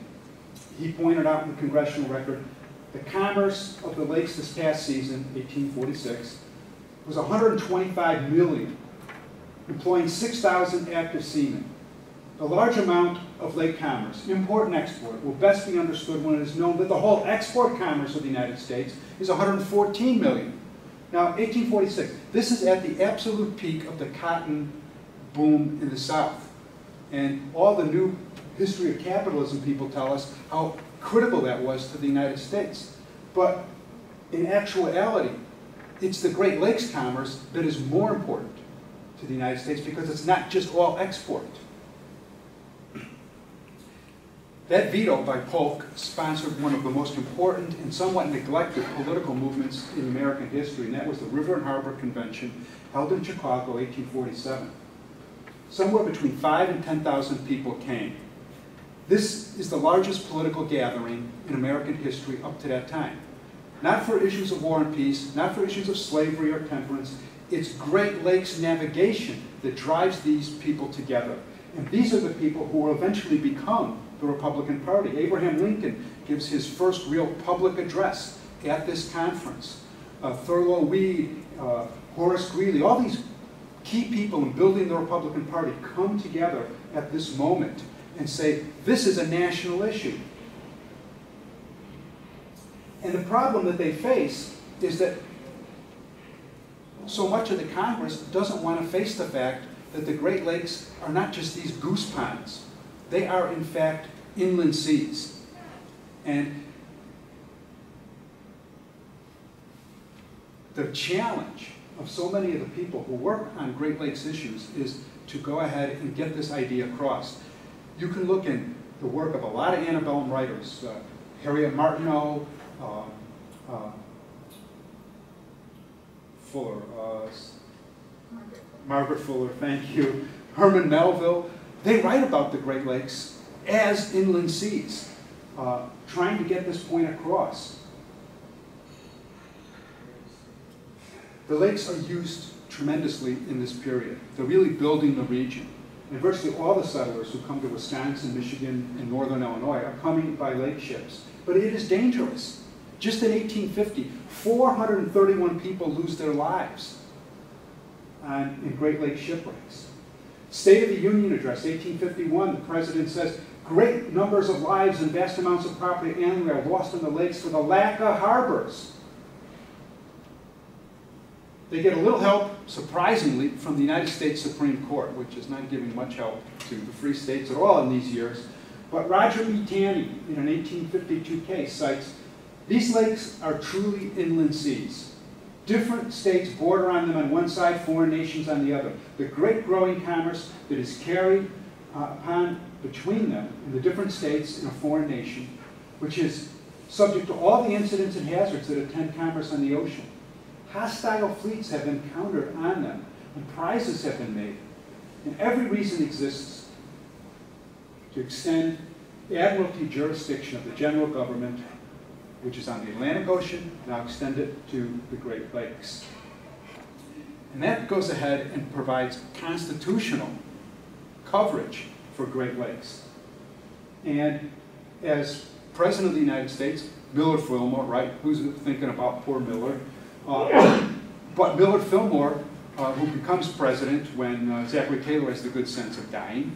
He pointed out in the congressional record, the commerce of the lakes this past season, 1846, was 125 million, employing 6,000 active seamen. The large amount of lake commerce, import and export, will best be understood when it is known that the whole export commerce of the United States is 114 million. Now, 1846, this is at the absolute peak of the cotton boom in the South. And all the new history of capitalism people tell us how critical that was to the United States. But in actuality, it's the Great Lakes commerce that is more important to the United States because it's not just all export. That veto by Polk sponsored one of the most important and somewhat neglected political movements in American history, and that was the River and Harbor Convention held in Chicago, 1847. Somewhere between 5,000 and 10,000 people came. This is the largest political gathering in American history up to that time. Not for issues of war and peace, not for issues of slavery or temperance. It's Great Lakes navigation that drives these people together. And these are the people who will eventually become the Republican Party. Abraham Lincoln gives his first real public address at this conference. Thurlow Weed, Horace Greeley, all these key people in building the Republican Party come together at this moment and say, this is a national issue. And the problem that they face is that so much of the Congress doesn't want to face the fact that the Great Lakes are not just these goose ponds. They are, in fact, inland seas. And the challenge of so many of the people who work on Great Lakes issues is to go ahead and get this idea across. You can look in the work of a lot of antebellum writers, Harriet Martineau, Fuller, Margaret Fuller, thank you, Herman Melville. They write about the Great Lakes as inland seas, trying to get this point across. The lakes are used tremendously in this period. They're really building the region. And virtually all the settlers who come to Wisconsin, Michigan, and northern Illinois are coming by lake ships. But it is dangerous. Just in 1850, 431 people lose their lives in Great Lakes shipwrecks. State of the Union Address, 1851, the President says, great numbers of lives and vast amounts of property annually are lost in the lakes for the lack of harbors. They get a little help, surprisingly, from the United States Supreme Court, which is not giving much help to the free states at all in these years. But Roger B. Taney, in an 1852 case, cites, these lakes are truly inland seas. Different states border on them on one side, foreign nations on the other. The great growing commerce that is carried upon between them in the different states in a foreign nation, which is subject to all the incidents and hazards that attend commerce on the ocean. Hostile fleets have been countered on them, and prizes have been made. And every reason exists to extend the admiralty jurisdiction of the general government, which is on the Atlantic Ocean, now extend it to the Great Lakes. And that goes ahead and provides constitutional coverage for Great Lakes. And as President of the United States, Millard Fillmore, right, who's thinking about poor Millard? But Millard Fillmore, who becomes president when Zachary Taylor has the good sense of dying,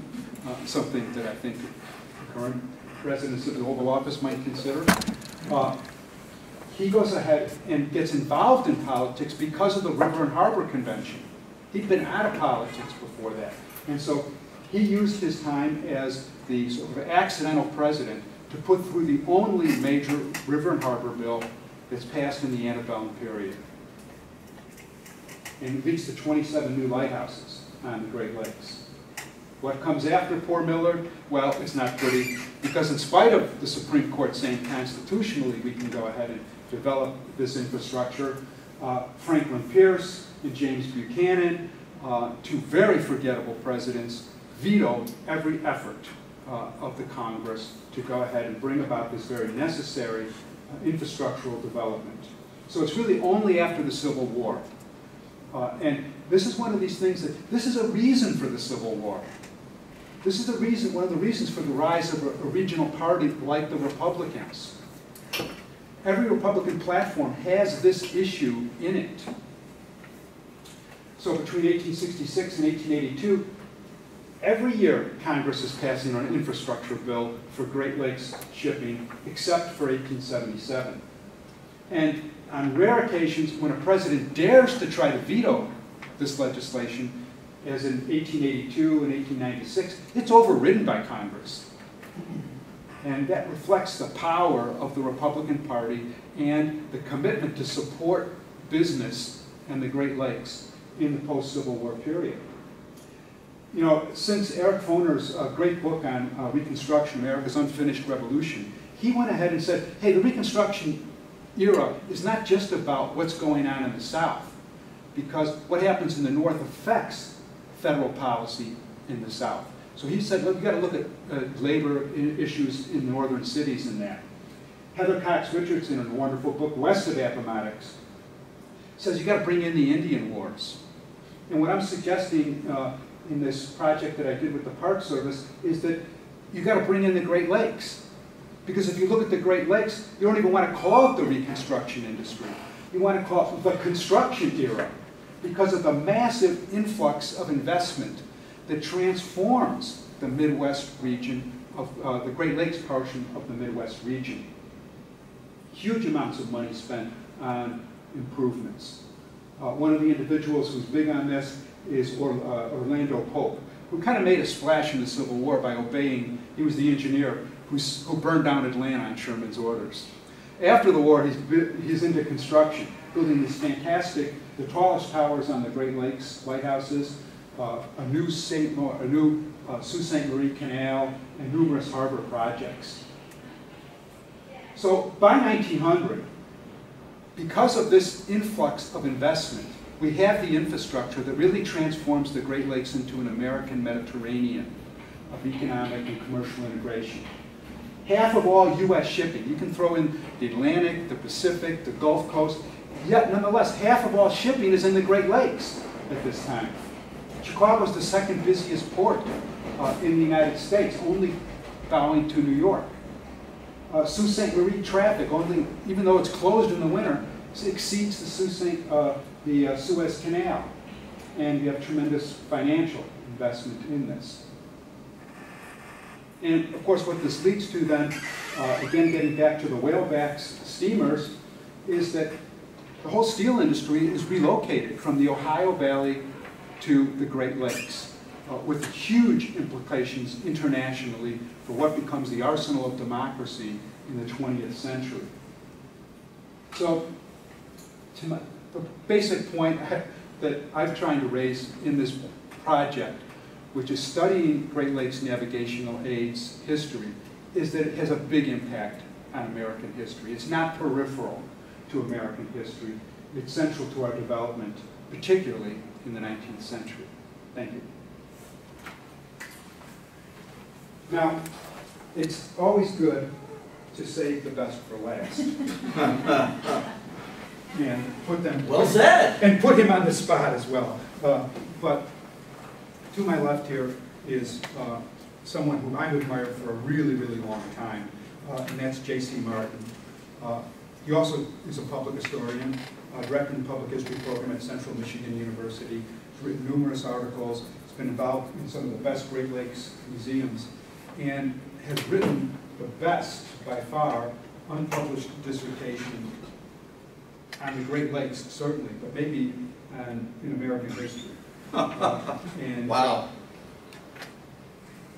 something that I think the current presidents of the Oval Office might consider, he goes ahead and gets involved in politics because of the River and Harbor Convention. He'd been out of politics before that. And so he used his time as the sort of accidental president to put through the only major river and harbor bill that's passed in the antebellum period. And it leads to 27 new lighthouses on the Great Lakes. What comes after poor Millard? Well, it's not pretty, because in spite of the Supreme Court saying constitutionally we can go ahead and develop this infrastructure, Franklin Pierce and James Buchanan, two very forgettable presidents, vetoed every effort of the Congress to go ahead and bring about this very necessary infrastructural development. So it's really only after the Civil War. And this is one of these things that, this is a reason for the Civil War. This is the reason, one of the reasons for the rise of a regional party like the Republicans. Every Republican platform has this issue in it. So between 1866 and 1882, every year Congress is passing an infrastructure bill for Great Lakes shipping, except for 1877. And on rare occasions, when a president dares to try to veto this legislation, as in 1882 and 1896, it's overridden by Congress. And that reflects the power of the Republican Party and the commitment to support business and the Great Lakes in the post-Civil War period. You know, since Eric Foner's great book on Reconstruction, America's Unfinished Revolution, he went ahead and said, hey, the Reconstruction era is not just about what's going on in the South, because what happens in the North affects federal policy in the South. So he said, look, you've got to look at labor issues in northern cities and that. Heather Cox Richardson, in a wonderful book, West of Appomattox, says you've got to bring in the Indian Wars. And what I'm suggesting in this project that I did with the Park Service is that you've got to bring in the Great Lakes. Because if you look at the Great Lakes, you don't even want to call it the Reconstruction industry. You want to call it the construction era, because of the massive influx of investment that transforms the Midwest region, of the Great Lakes portion of the Midwest region. Huge amounts of money spent on improvements. One of the individuals who's big on this is Orlando Pope, who kind of made a splash in the Civil War by obeying, he was the engineer who burned down Atlanta on Sherman's orders. After the war, he's into construction, building these fantastic, the tallest towers on the Great Lakes lighthouses, a new Sault Ste. Marie Canal, and numerous harbor projects. So by 1900, because of this influx of investment, we have the infrastructure that really transforms the Great Lakes into an American Mediterranean of economic and commercial integration. Half of all U.S. shipping, you can throw in the Atlantic, the Pacific, the Gulf Coast, yet nonetheless, half of all shipping is in the Great Lakes at this time. Chicago is the second busiest port in the United States, only bowing to New York. Sault Ste. Marie traffic, only, even though it's closed in the winter, exceeds the Suez Canal. And you have tremendous financial investment in this. And of course, what this leads to then, again getting back to the whalebacks steamers, is that the whole steel industry is relocated from the Ohio Valley to the Great Lakes, with huge implications internationally for what becomes the arsenal of democracy in the 20th century. So, the basic point that I'm trying to raise in this project, which is studying Great Lakes navigational aids history, is that it has a big impact on American history. It's not peripheral to American history. It's central to our development, particularly in the 19th century. Thank you. Now, it's always good to save the best for last. And put them... Well said! And put him on the spot as well. But to my left here is someone who I've admired for a really, really long time, and that's J.C. Martin. He also is a public historian, director in the public history program at Central Michigan University. He's written numerous articles. He's been involved in some of the best Great Lakes museums, and has written the best, by far, unpublished dissertation on the Great Lakes, certainly, but maybe in American history. And, wow.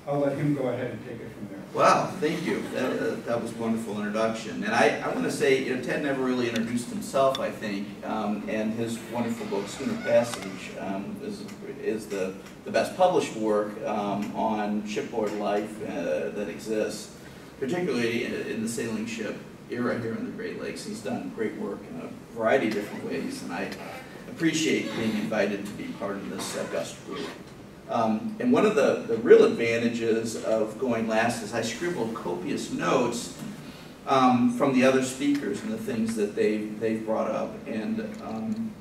I'll let him go ahead and take it from there. Wow, thank you. That was a wonderful introduction. And I want to say, Ted never really introduced himself, I think, and his wonderful book, Schooner Passage, is the best published work on shipboard life that exists, particularly in the sailing ship era here in the Great Lakes. He's done great work in a variety of different ways, and I appreciate being invited to be part of this august group. And one of the real advantages of going last is I scribbled copious notes from the other speakers and the things that they've brought up. And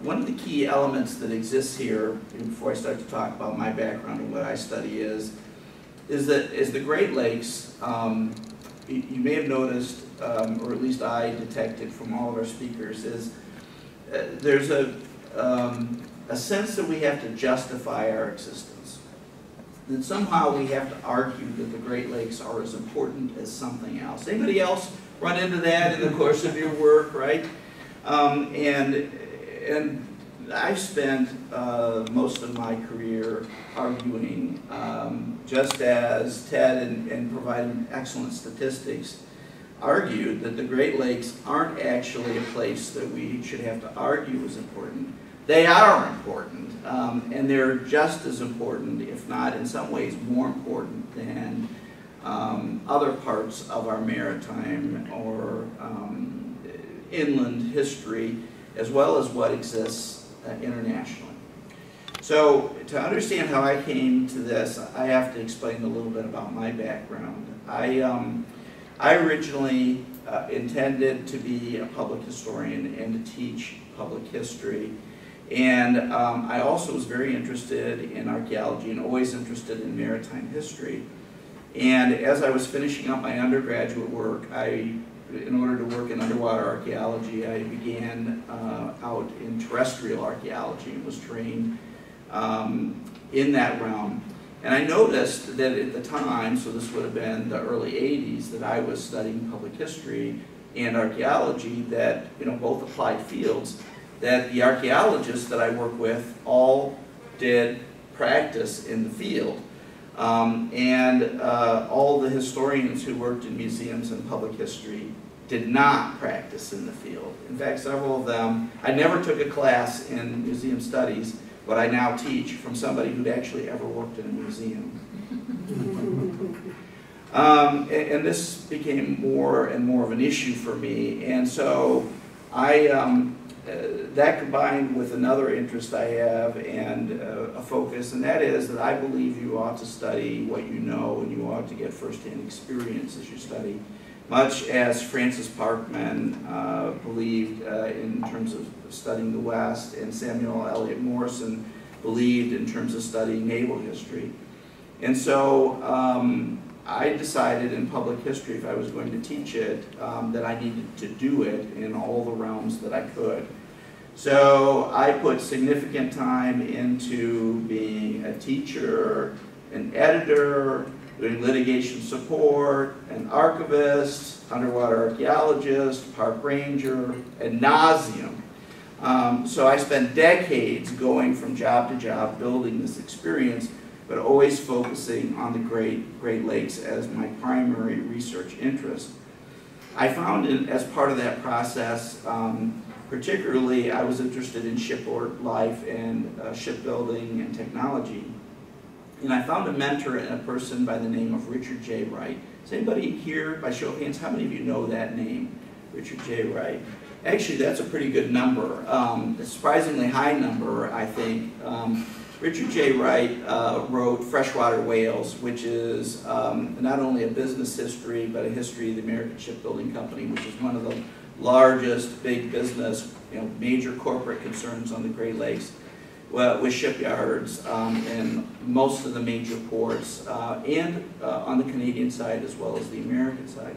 one of the key elements that exists here, before I start to talk about my background and what I study is the Great Lakes, you may have noticed, or at least I detected from all of our speakers, is there's a sense that we have to justify our existence. That somehow we have to argue that the Great Lakes are as important as something else. Anybody else run into that in the course of your work, right? And I've spent most of my career arguing, just as Ted, in providing excellent statistics, argued that the Great Lakes aren't actually a place that we should have to argue is important. They are important, and they're just as important, if not in some ways more important than other parts of our maritime or inland history, as well as what exists internationally. So to understand how I came to this, I have to explain a little bit about my background. I originally intended to be a public historian and to teach public history. And I also was very interested in archaeology and always interested in maritime history. And as I was finishing up my undergraduate work, in order to work in underwater archaeology, I began out in terrestrial archaeology and was trained in that realm. And I noticed that at the time, so this would have been the early 80s, that I was studying public history and archaeology, that, both applied fields, that the archaeologists that I work with all did practice in the field. And all the historians who worked in museums and public history did not practice in the field. In fact, several of them, I never took a class in museum studies, but I now teach from somebody who'd actually ever worked in a museum. And this became more and more of an issue for me. And so that combined with another interest I have and a focus, and that is that I believe you ought to study what you know and you ought to get firsthand experience as you study, much as Francis Parkman believed in terms of studying the West, and Samuel Eliot Morison believed in terms of studying naval history. And so I decided in public history, if I was going to teach it, that I needed to do it in all the realms that I could. So I put significant time into being a teacher, an editor, doing litigation support, an archivist, underwater archaeologist, park ranger, ad nauseum. So I spent decades going from job to job building this experience, but always focusing on the Great Lakes as my primary research interest. I found as part of that process, particularly I was interested in shipboard life and shipbuilding and technology. And I found a mentor and a person by the name of Richard J. Wright. Does anybody here, by show of hands, how many of you know that name, Richard J. Wright? Actually, that's a pretty good number, a surprisingly high number, I think. Richard J. Wright wrote Freshwater Whales, which is not only a business history, but a history of the American Shipbuilding Company, which is one of the largest big business, major corporate concerns on the Great Lakes, with shipyards and most of the major ports, and on the Canadian side as well as the American side.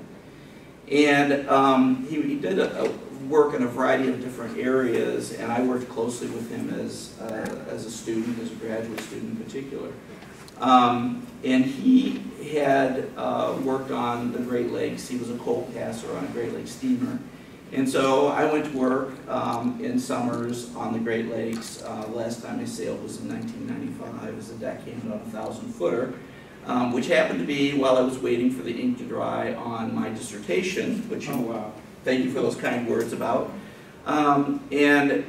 And he did work in a variety of different areas, and I worked closely with him as a student, as a graduate student in particular. And he had worked on the Great Lakes. He was a coal passer on a Great Lakes steamer. And so I went to work in summers on the Great Lakes. Last time I sailed was in 1995 as a deckhand on a 1,000-footer. which happened to be while I was waiting for the ink to dry on my dissertation, which thank you for those kind words about, and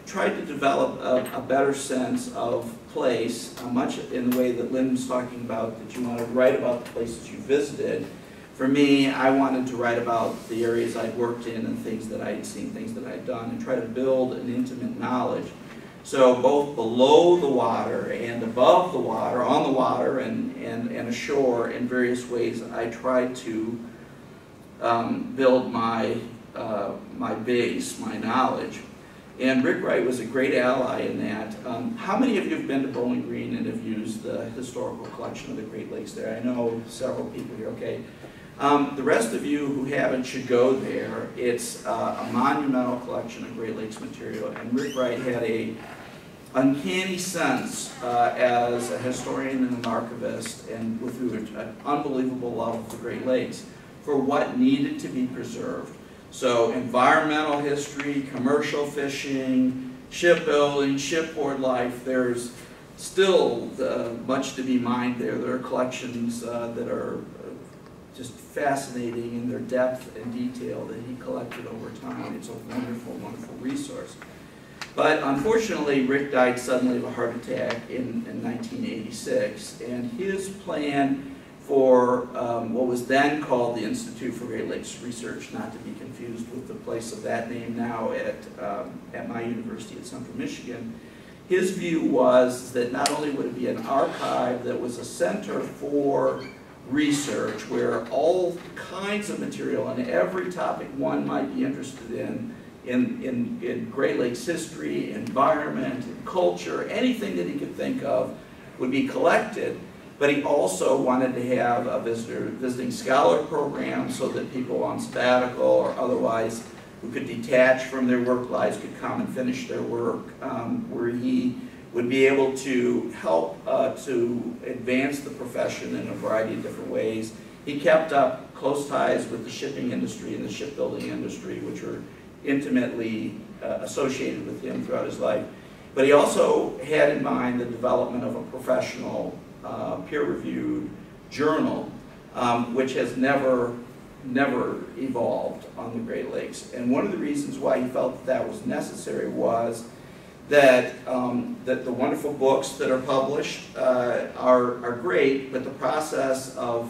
tried to develop a better sense of place, much in the way that Lynn was talking about, that you want to write about the places you visited. For me, I wanted to write about the areas I'd worked in and things that I had seen, things that I'd done, and try to build an intimate knowledge. So both below the water and above the water, on the water and ashore in various ways, I tried to build my base, my knowledge. And Rick Wright was a great ally in that. How many of you have been to Bowling Green and have used the historical collection of the Great Lakes there? I know several people here, okay. The rest of you who haven't should go there. It's a monumental collection of Great Lakes material, and Rick Wright had a uncanny sense as a historian and an archivist, and with an unbelievable love of the Great Lakes, for what needed to be preserved. So environmental history, commercial fishing, shipbuilding, shipboard life, there's still much to be mined there. There are collections that are just fascinating in their depth and detail that he collected over time. It's a wonderful, wonderful resource. But unfortunately, Rick died suddenly of a heart attack in 1986, and his plan for what was then called the Institute for Great Lakes Research, not to be confused with the place of that name now at my university at Central Michigan. His view was that not only would it be an archive that was a center for research where all kinds of material on every topic one might be interested in Great Lakes history, environment, culture, anything that he could think of would be collected. But he also wanted to have a visiting scholar program so that people on sabbatical or otherwise who could detach from their work lives could come and finish their work, where he would be able to help to advance the profession in a variety of different ways. He kept up close ties with the shipping industry and the shipbuilding industry, which were intimately associated with him throughout his life. But he also had in mind the development of a professional, peer-reviewed journal, which has never evolved on the Great Lakes. And one of the reasons why he felt that was necessary was that, that the wonderful books that are published are great, but the process of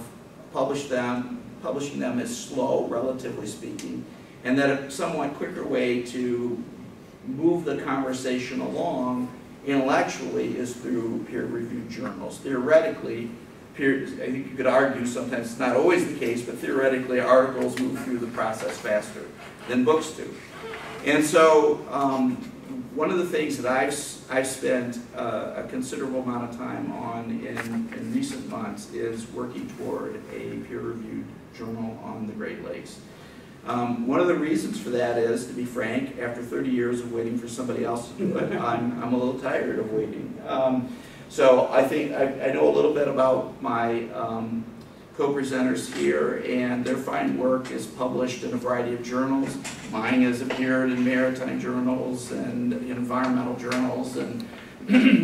publishing them is slow, relatively speaking, and that a somewhat quicker way to move the conversation along intellectually is through peer-reviewed journals. Theoretically, I think you could argue sometimes it's not always the case, but theoretically articles move through the process faster than books do. And so one of the things that I've spent a considerable amount of time on in recent months is working toward a peer-reviewed journal on the Great Lakes. One of the reasons for that is, to be frank, after 30 years of waiting for somebody else to do it, I'm a little tired of waiting. So I think I know a little bit about my co-presenters here, and their fine work is published in a variety of journals. Mine has appeared in maritime journals and environmental journals, and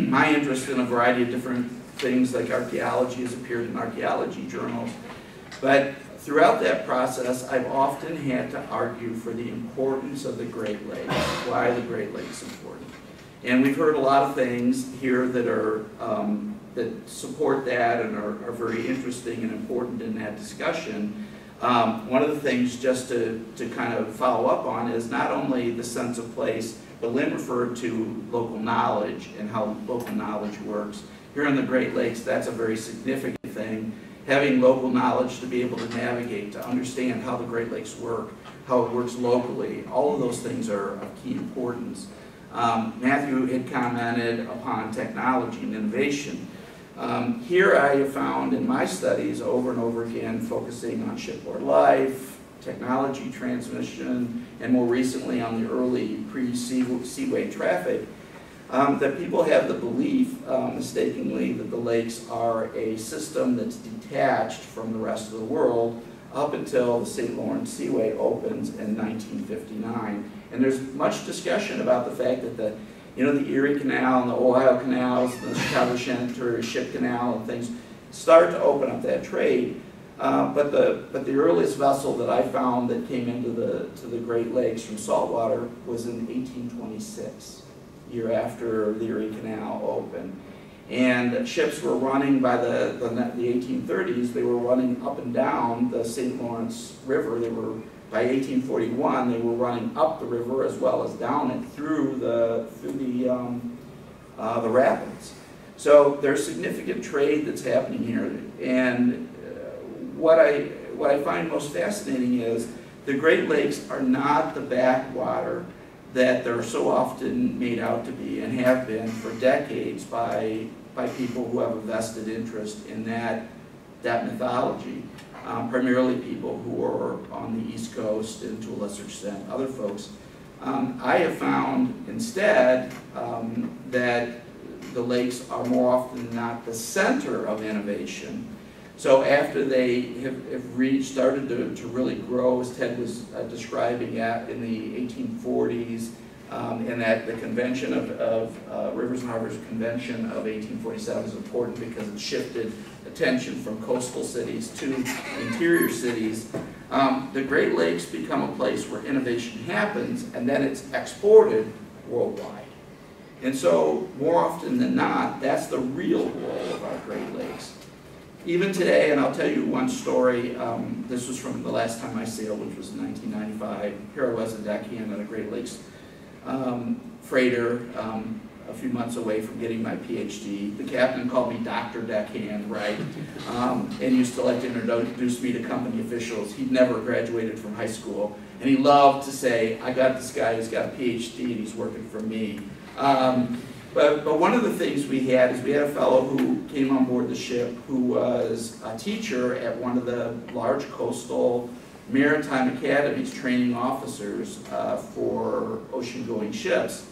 my interest in a variety of different things like archaeology has appeared in archaeology journals. But throughout that process, I've often had to argue for the importance of the Great Lakes, why the Great Lakes is important. And we've heard a lot of things here that are that support that and are very interesting and important in that discussion. One of the things, just to kind of follow up on, is not only the sense of place, but Lynn referred to local knowledge and how local knowledge works. Here in the Great Lakes, that's a very significant thing. Having local knowledge to be able to navigate, to understand how the Great Lakes work, how it works locally, all of those things are of key importance. Matthew had commented upon technology and innovation. Here I have found in my studies over and over again focusing on shipboard life, technology transmission, and more recently on the early pre-seaway traffic, that people have the belief, mistakenly, that the lakes are a system that's detached from the rest of the world up until the St. Lawrence Seaway opens in 1959. And there's much discussion about the fact that the Erie Canal and the Ohio Canals, the Chicago Sanitary Ship Canal and things start to open up that trade. But the earliest vessel that I found that came into the Great Lakes from saltwater was in 1826, year after the Erie Canal opened. And ships were running by the 1830s, they were running up and down the St. Lawrence River. They were, by 1841, they were running up the river as well as down it through the rapids. So there's significant trade that's happening here. And what I find most fascinating is the Great Lakes are not the backwater that they're so often made out to be and have been for decades by people who have a vested interest in that mythology, primarily people who are on the East Coast and to a lesser extent other folks. I have found instead that the lakes are more often than not the center of innovation. So after they have started to really grow, as Ted was describing in the 1840s, and that the convention of Rivers and Harbors Convention of 1847 is important because it shifted attention from coastal cities to interior cities. The Great Lakes become a place where innovation happens, and then it's exported worldwide. And so, more often than not, that's the real role of our Great Lakes. Even today, and I'll tell you one story, this was from the last time I sailed, which was in 1995. Here I was a deckhand on a Great Lakes freighter, a few months away from getting my PhD. The captain called me Dr. Deckhand, right? And used to like to introduce me to company officials. He'd never graduated from high school. And he loved to say, I got this guy who's got a PhD and he's working for me. But one of the things we had is we had a fellow who came on board the ship who was a teacher at one of the large coastal maritime academies training officers for ocean-going ships.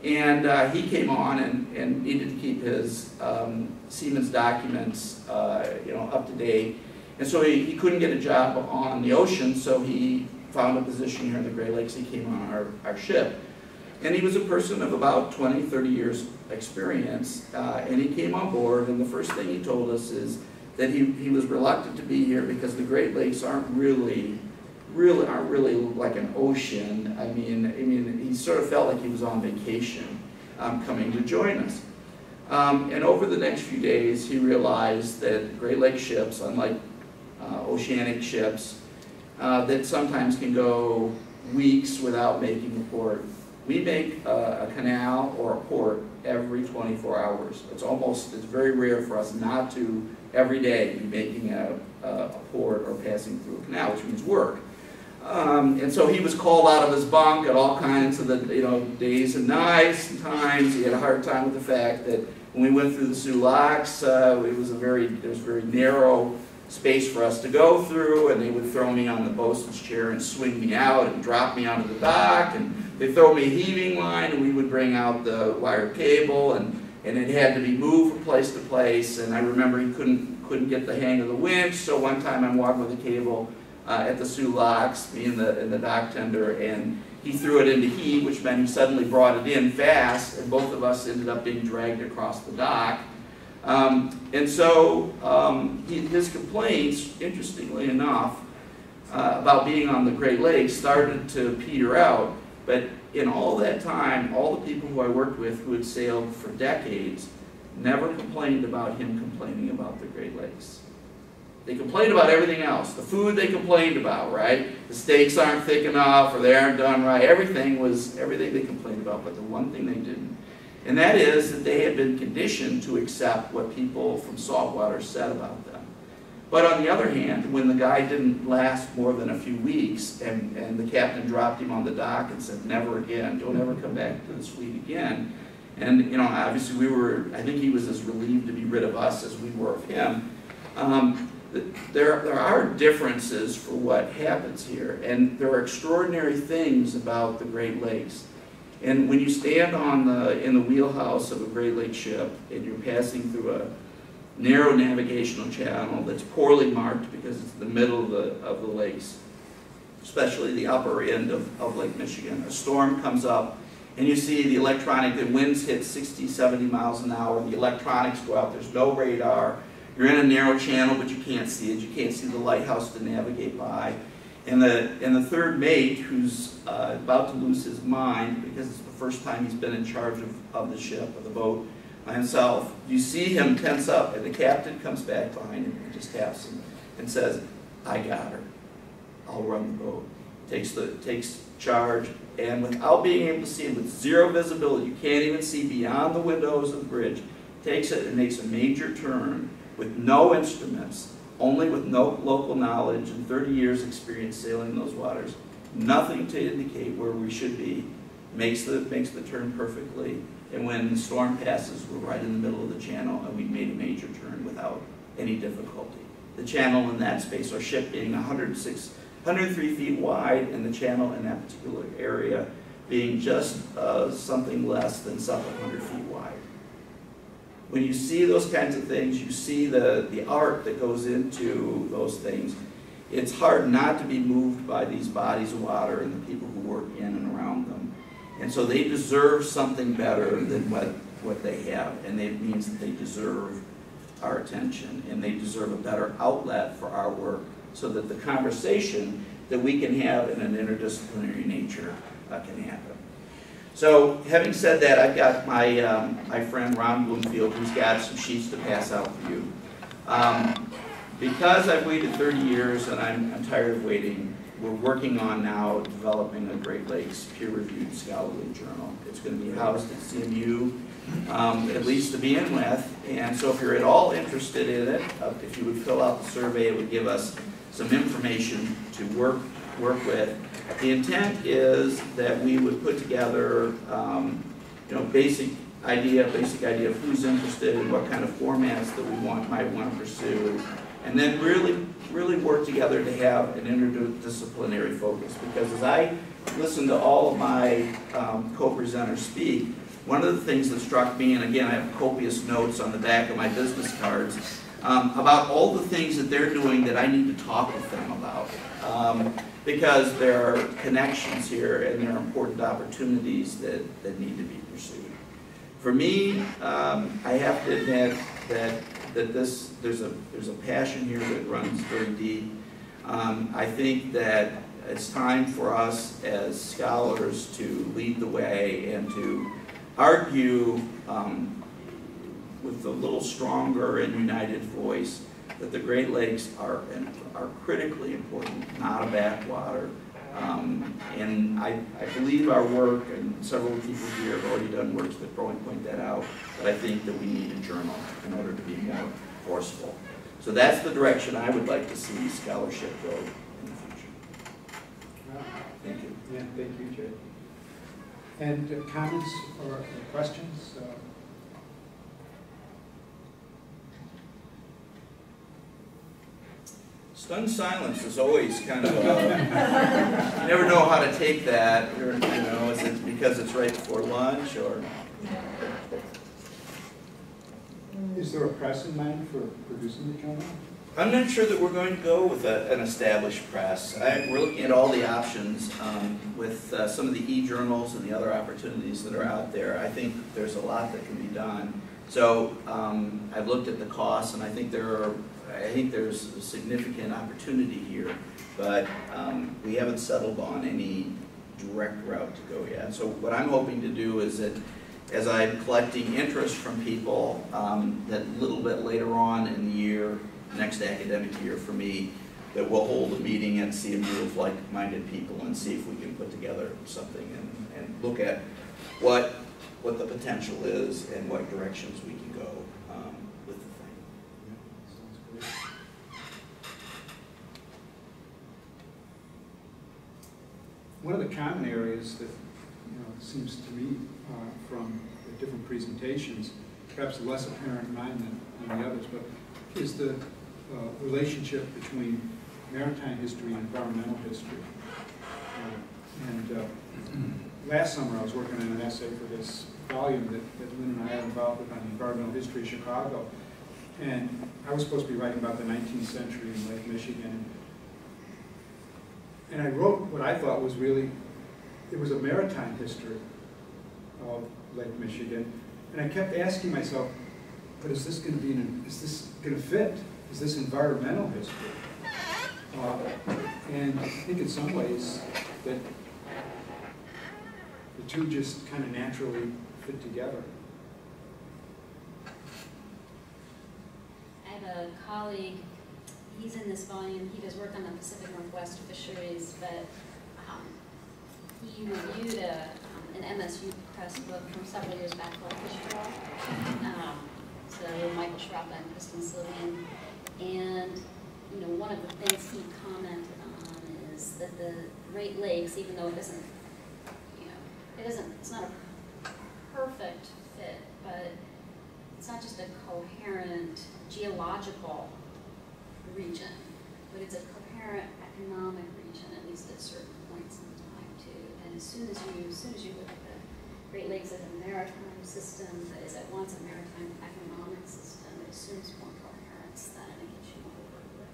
And he came on and needed to keep his seaman's documents up to date. And so he couldn't get a job on the ocean, so he found a position here in the Great Lakes. He came on our ship. And he was a person of about 20, 30 years experience, and he came on board, and the first thing he told us is that he was reluctant to be here because the Great Lakes aren't really like an ocean. I mean, he sort of felt like he was on vacation coming to join us. And over the next few days, he realized that Great Lake ships, unlike oceanic ships, that sometimes can go weeks without making a port. We make a canal or a port every 24 hours. It's very rare for us not to every day be making a port or passing through a canal, which means work. And so he was called out of his bunk at all kinds of days and nights and times. He had a hard time with the fact that when we went through the Soo Locks, there was a very narrow space for us to go through, and they would throw me on the bosun's chair and swing me out and drop me onto the dock, and they'd throw me a heaving line, and we would bring out the wire cable, and it had to be moved from place to place. And I remember he couldn't get the hang of the winch, so one time I'm walking with a cable at the Soo Locks, me and the dock tender, and he threw it into heave, which meant he suddenly brought it in fast, and both of us ended up being dragged across the dock. And so his complaints, interestingly enough, about being on the Great Lakes started to peter out. But in all that time, all the people who I worked with who had sailed for decades never complained about him complaining about the Great Lakes. They complained about everything else. The food they complained about, right? The steaks aren't thick enough, or they aren't done right. Everything they complained about, but the one thing they didn't. And that is that they had been conditioned to accept what people from saltwater said about them. But on the other hand, when the guy didn't last more than a few weeks, and the captain dropped him on the dock and said, never again, don't ever come back to this fleet again. And obviously I think he was as relieved to be rid of us as we were of him. There are differences for what happens here, and there are extraordinary things about the Great Lakes. And when you stand in the wheelhouse of a Great Lakes ship, and you're passing through a narrow navigational channel that's poorly marked because it's the middle of the lakes, especially the upper end of Lake Michigan, a storm comes up, and you see the winds hit 60, 70 miles an hour, the electronics go out, there's no radar, You're in a narrow channel, but you can't see it. You can't see the lighthouse to navigate by. And the third mate, who's about to lose his mind because it's the first time he's been in charge of the ship, of the boat, by himself, you see him tense up, and the captain comes back behind him and just taps him and says, "I got her. I'll run the boat." Takes charge, and without being able to see him, with zero visibility, you can't even see beyond the windows of the bridge, takes it and makes a major turn with no instruments, only with no local knowledge and 30 years experience sailing those waters, nothing to indicate where we should be, makes the turn perfectly, and when the storm passes, we're right in the middle of the channel, and we made a major turn without any difficulty. The channel in that space, our ship being 103 feet wide, and the channel in that particular area being just something less than sub 100 feet wide. When you see those kinds of things, you see the art that goes into those things. It's hard not to be moved by these bodies of water and the people who work in and around them. And so they deserve something better than what they have, and it means that they deserve our attention, and they deserve a better outlet for our work, so that the conversation that we can have in an interdisciplinary nature can happen. So, having said that, I've got my friend Ron Bloomfield, who's got some sheets to pass out for you. Because I've waited 30 years and I'm tired of waiting, we're working on now developing a Great Lakes peer-reviewed scholarly journal. It's going to be housed at CMU, at least to begin with. And so if you're at all interested in it, if you would fill out the survey, it would give us some information to work with. The intent is that we would put together, basic idea of who's interested and what kind of formats that we might want to pursue, and then really work together to have an interdisciplinary focus. Because as I listen to all of my co-presenters speak, one of the things that struck me, and again I have copious notes on the back of my business cards, about all the things that they're doing that I need to talk with them about. Because there are connections here and there are important opportunities that need to be pursued. For me, I have to admit that there's a passion here that runs very deep. I think that it's time for us as scholars to lead the way and to argue with a little stronger and united voice that the Great Lakes are critically important, not a backwater. And I believe our work, and several people here have already done works that point that out, but I think that we need a journal in order to be more forceful. So that's the direction I would like to see scholarship go in the future. Wow. Thank you. Yeah, thank you, Jay. And comments or questions? Stunned silence is always kind of you never know how to take that. Is it because it's right before lunch, or? Is there a press in mind for producing the journal? I'm not sure that we're going to go with an established press. We're looking at all the options with some of the e-journals and the other opportunities that are out there. I think there's a lot that can be done. So I've looked at the costs, and I think there's a significant opportunity here, but we haven't settled on any direct route to go yet. So what I'm hoping to do is that as I'm collecting interest from people, that a little bit later on in the year, next academic year for me, that we'll hold a meeting and see a group of like-minded people and see if we can put together something and look at what the potential is and what directions we can go with the thing. Yeah, sounds great. One of the common areas that seems to me from the different presentations, perhaps less apparent in mine than the others, but is the relationship between maritime history and environmental history. Last summer I was working on an essay for this volume that Lynn and I are involved with on environmental history of Chicago. And I was supposed to be writing about the 19th century in Lake Michigan. And I wrote what I thought was it was a maritime history of Lake Michigan. And I kept asking myself, but is this going to be, is this going to fit? Is this environmental history? And I think in some ways that the two just kind of naturally fit together. I have a colleague, he's in this volume, he does work on the Pacific Northwest fisheries, but he reviewed an MSU Press book from several years back called Fish Law. So Michael Schropp and Kristen Sylvian. And you know, one of the things he commented on is that the Great Lakes, even though it doesn't, you know, it's not a perfect fit, but it's not just a coherent geological region, but it's a coherent economic region, at least at certain points in time too. And as soon as you look at the Great Lakes as a maritime system that is at once a maritime economic system, it assumes more coherence than it gets you over with.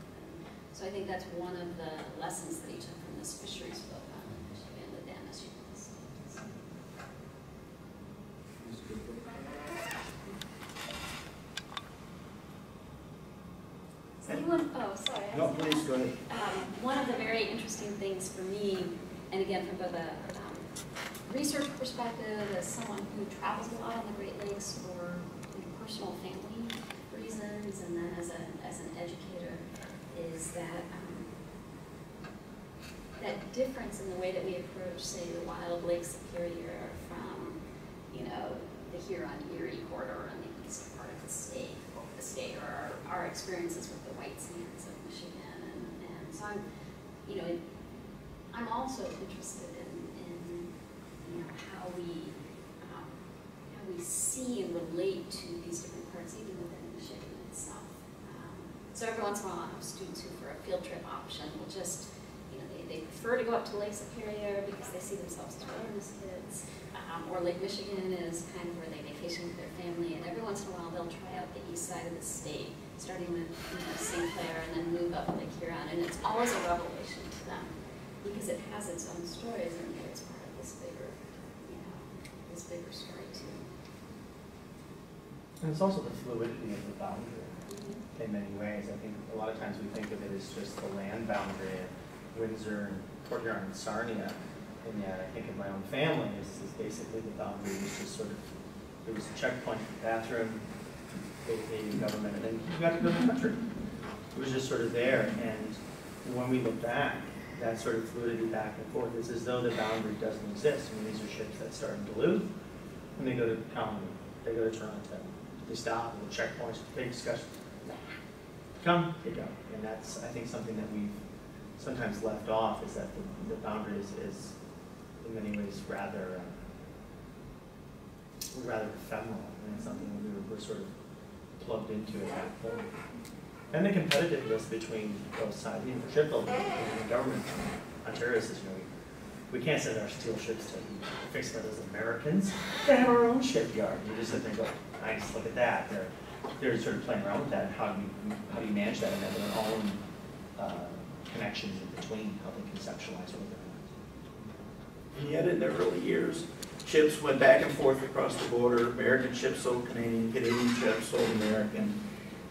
And so I think that's one of the lessons that he took from this fisheries book on Michigan with the MSU. Anyone? Oh, sorry. No, please go ahead. One of the very interesting things for me, and again from both a research perspective, as someone who travels a lot on the Great Lakes for personal family reasons, and then as an educator, is that that difference in the way that we approach, say, the wild Lake Superior from, you know, the Huron-Erie corridor on the east part of the state, or our experiences with the white sands of Michigan, and so I'm, you know, I'm also interested in you know, how we see and relate to these different parts, even within Michigan itself. So every once in a while, I have students who, for a field trip option, will just, you know, they prefer to go up to Lake Superior because they see themselves as wilderness kids, or Lake Michigan is kind of where they vacation with their family, and every once in a while they'll try out the east side of the state, starting with, you know, St. Clair and then move up Lake Huron, and it's always a revelation to them because it has its own stories and it's part of this bigger, you know, this bigger story too. And it's also the fluidity of the boundary in many ways. I think a lot of times we think of it as just the land boundary of Windsor and Port Huron and Sarnia. And yet I think of my own family is basically the boundary was just sort of, there was a checkpoint for the bathroom, the government, and then you got to go to the country. It was just sort of there. And when we look back, that sort of fluidity back and forth, it's as though the boundary doesn't exist. I mean, these are ships that start in Duluth, and they go to Calgary, they go to Toronto, they stop at the checkpoints, big discussion. Come, they go. And that's, I think, something that we've sometimes left off, is that the boundary is in many ways rather ephemeral, and it's something that we're sort of plugged into at that point. And the competitiveness between both sides, even for shipbuilding and the government. Ontario says, you know, we can't send our steel ships to fix that as Americans. They have our own shipyard. You just sit there and go, nice, look at that. They're sort of playing around with that. How do you manage that? And then there are all connections in between, how they conceptualize what they're doing. And yet in their early years, ships went back and forth across the border. American ships sold Canadian, Canadian ships sold American.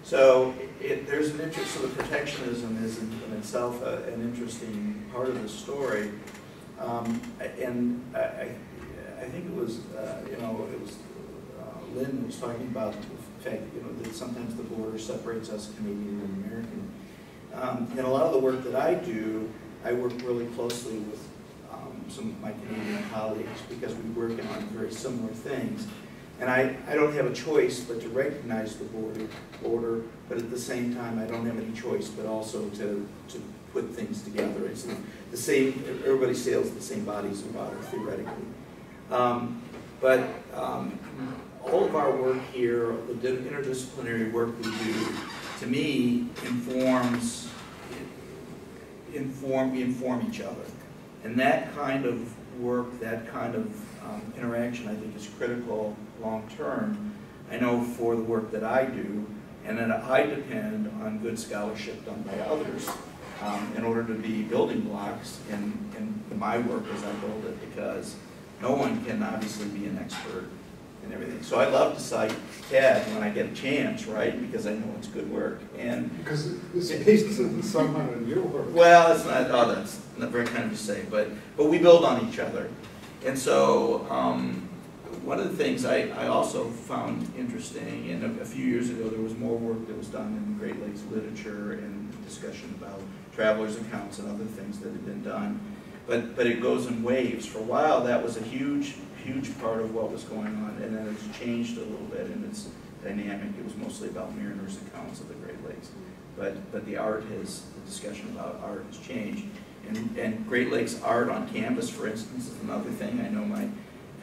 So there's an interest, so the protectionism is in itself an interesting part of the story. And I think it was, you know, it was Lynn was talking about the fact, you know, that sometimes the border separates us Canadian and American. And a lot of the work that I do, I work really closely with some of my Canadian colleagues because we work on very similar things. And I don't have a choice but to recognize the border, but at the same time I don't have any choice but also to put things together. It's the same, everybody sails the same bodies of water theoretically. But all of our work here, the interdisciplinary work we do, to me, inform each other. And that kind of work, that kind of interaction, I think is critical long term. I know for the work that I do, and then I depend on good scholarship done by others in order to be building blocks in my work as I build it, because no one can obviously be an expert and everything. So I love to cite Ted when I get a chance, right, because I know it's good work. And Because it's based on some of your work. well, it's not, oh, that's not very kind of to say, but we build on each other. And so one of the things I also found interesting, and a few years ago there was more work that was done in Great Lakes literature and discussion about travelers' accounts and other things that had been done. But it goes in waves. For a while that was a huge part of what was going on, and then it's changed a little bit in its dynamic. It was mostly about mariners' accounts of the Great Lakes. But the art has, the discussion about art has changed. And Great Lakes art on campus, for instance, is another thing I know my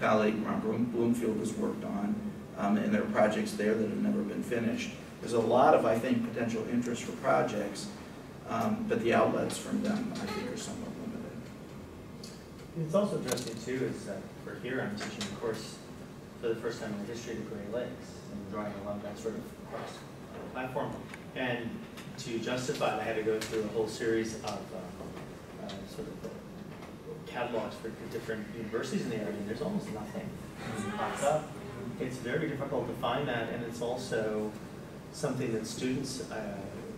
colleague Ron Bloomfield has worked on, and there are projects there that have never been finished. There's a lot of, I think, potential interest for projects, but the outlets from them, I think, are somewhat limited. It's also interesting too is that for here I'm teaching a course for the first time in the history of the Great Lakes and drawing along that sort of cross platform. And to justify it, I had to go through a whole series of sort of catalogs for different universities in the area, and there's almost nothing that pops up. It's very difficult to find that, and it's also something that students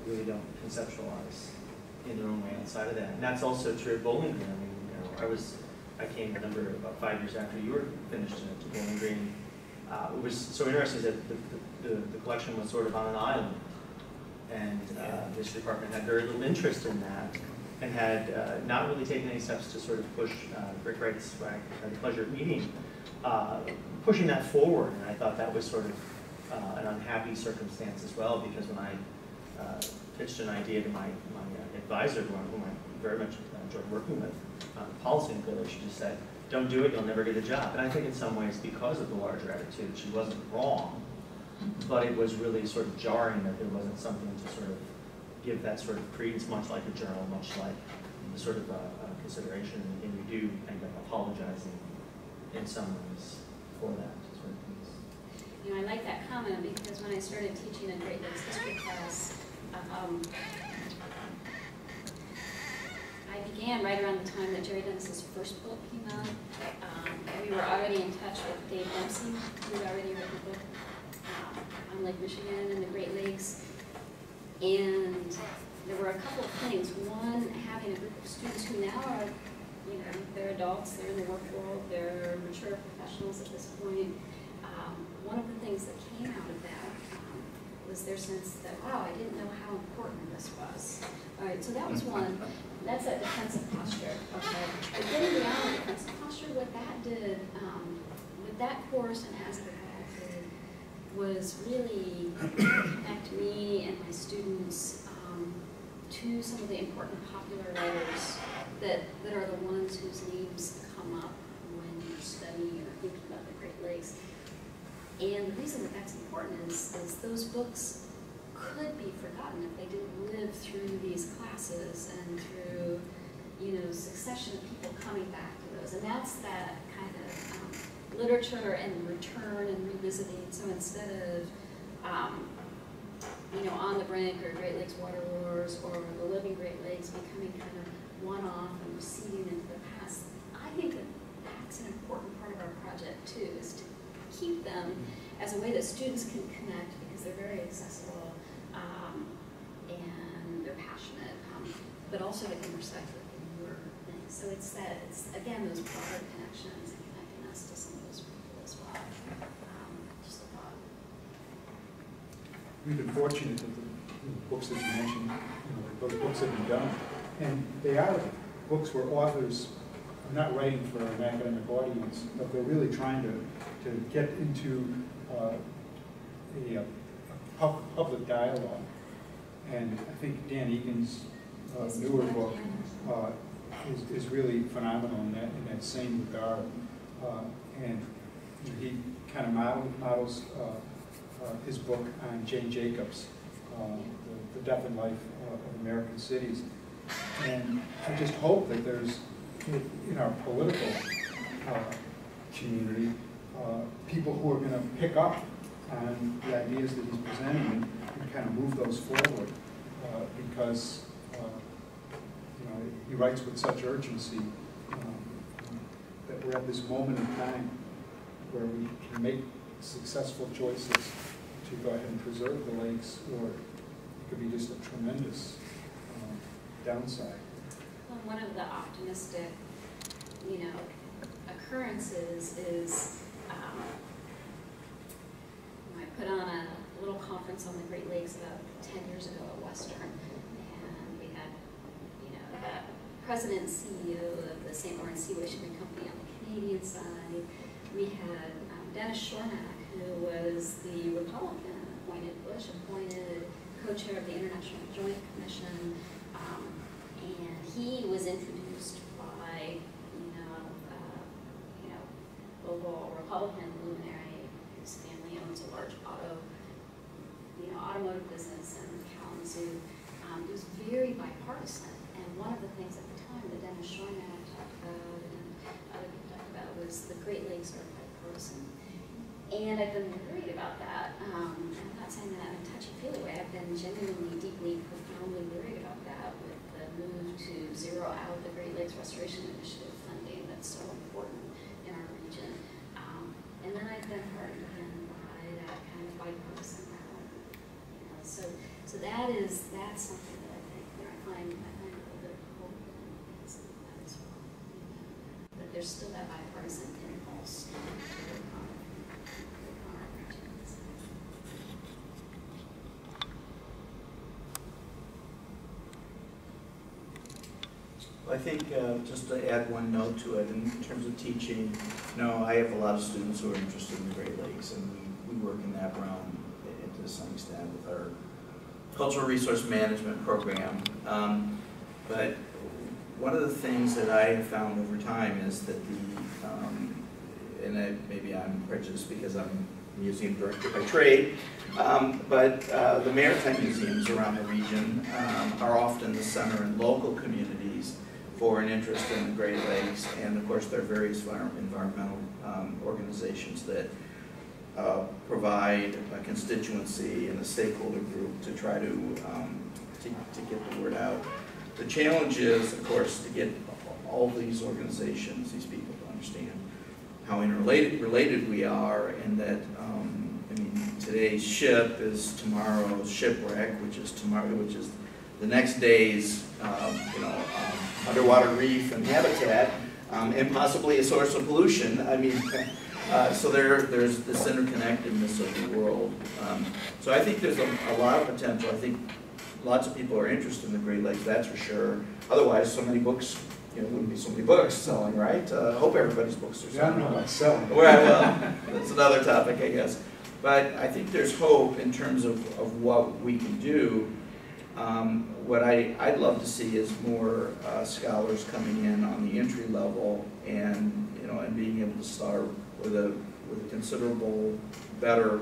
really don't conceptualize in their own way outside of that. And that's also true at Bowling Green. I mean, you know, I came about 5 years after you were finished to Bowling Green. It was so interesting that the collection was sort of on an island, and the history department had very little interest in that, and had not really taken any steps to sort of push Rick Wright's The Pleasure of Meeting, pushing that forward. And I thought that was sort of an unhappy circumstance as well, because when I pitched an idea to my advisor, whom I very much enjoyed working with on policy and she just said, "Don't do it, you'll never get a job." And I think in some ways, because of the larger attitude, she wasn't wrong, but it was really sort of jarring that there wasn't something to sort of give that sort of credence, much like a journal, much like the sort of consideration, and we do end up apologizing in some ways for that sort of piece. You know, I like that comment because when I started teaching a Great Lakes history class, I began right around the time that Jerry Dennis's first book came out. We were already in touch with Dave Dempsey, who had already written a book on Lake Michigan and the Great Lakes. And there were a couple of things. One, having a group of students who now are, you know, they're adults, they're in the work world, they're mature professionals at this point. One of the things that came out of that was their sense that, wow, I didn't know how important this was. All right, so that was one. That's that defensive posture. Okay, but getting beyond the defensive posture, what that did, with that course and as it evolved, was really connect me and my students to some of the important popular writers that are the ones whose names come up when you're studying or thinking about the Great Lakes. And the reason that that's important is those books could be forgotten if they didn't live through these classes and through, you know, succession of people coming back to those. And that's that kind of literature and return and revisiting. So instead of, you know, On the Brink or Great Lakes Water Wars or The Living Great Lakes becoming kind of one-off and receding into the past, I think that that's an important part of our project too, is to keep them as a way that students can connect because they're very accessible and they're passionate, but also they can recite the newer things. So it's that, it's again those broader connections and connecting us to some of those people as well. Just a thought. We've been fortunate that the books that you mentioned, you know, those books have been done, and they are books where authors are not writing for an academic audience, but they're really trying to get into a public dialogue. And I think Dan Egan's newer book is really phenomenal in that same regard. And he kind of models his book on Jane Jacobs, the Death and Life of American Cities. And I just hope that there's, in our political community, people who are going to pick up on the ideas that he's presenting and kind of move those forward, because you know, he writes with such urgency that we're at this moment in time where we can make successful choices to go ahead and preserve the lakes, or it could be just a tremendous downside. Well, one of the optimistic, occurrences is I put on a little conference on the Great Lakes about 10 years ago at Western, and we had, the president and CEO of the St. Lawrence Seaway Shipping Company on the Canadian side. We had Dennis Shornack, who was the Republican Bush-appointed co-chair of the International Joint Commission, and he was introduced by, local Republican luminary whose family owns a large automotive business in Kalamazoo. It was very bipartisan, and one of the things at the time that Dennis Shornack talked about and other people talked about was the Great Lakes are bipartisan. And I've been worried about that. I'm not saying that in a touchy-feely way. I've been genuinely, deeply, profoundly worried about that with the move to zero out the Great Lakes Restoration Initiative funding that's so important in our region. And then I've been heartened again by that kind of bipartisan rally. So that's something that I think I find a little bit of hope in some of that as well. That there's still that bipartisan impulse to work on our regions. I think just to add one note to it, in terms of teaching, I have a lot of students who are interested in the Great Lakes, and we work in that realm to some extent with our cultural resource management program. But one of the things that I have found over time is that maybe I'm prejudiced because I'm a museum director by trade, but the Maritime museums around the region are often the center in local communities for an interest in the Great Lakes, and of course there are various environmental organizations that provide a constituency and a stakeholder group to try to get the word out. The challenge is, of course, to get all these organizations, these people, to understand how interrelated we are, and that today's ship is tomorrow's shipwreck, which is the next day's underwater reef and habitat, and possibly a source of pollution. So there's this interconnectedness of the world. So I think there's a lot of potential. I think lots of people are interested in the Great Lakes, that's for sure. Otherwise, so many books, wouldn't be so many books selling, right? I hope everybody's books are selling. I don't know about selling. Well, that's another topic, I guess. But I think there's hope in terms of what we can do. What I'd love to see is more scholars coming in on the entry level, and and being able to start with a considerable better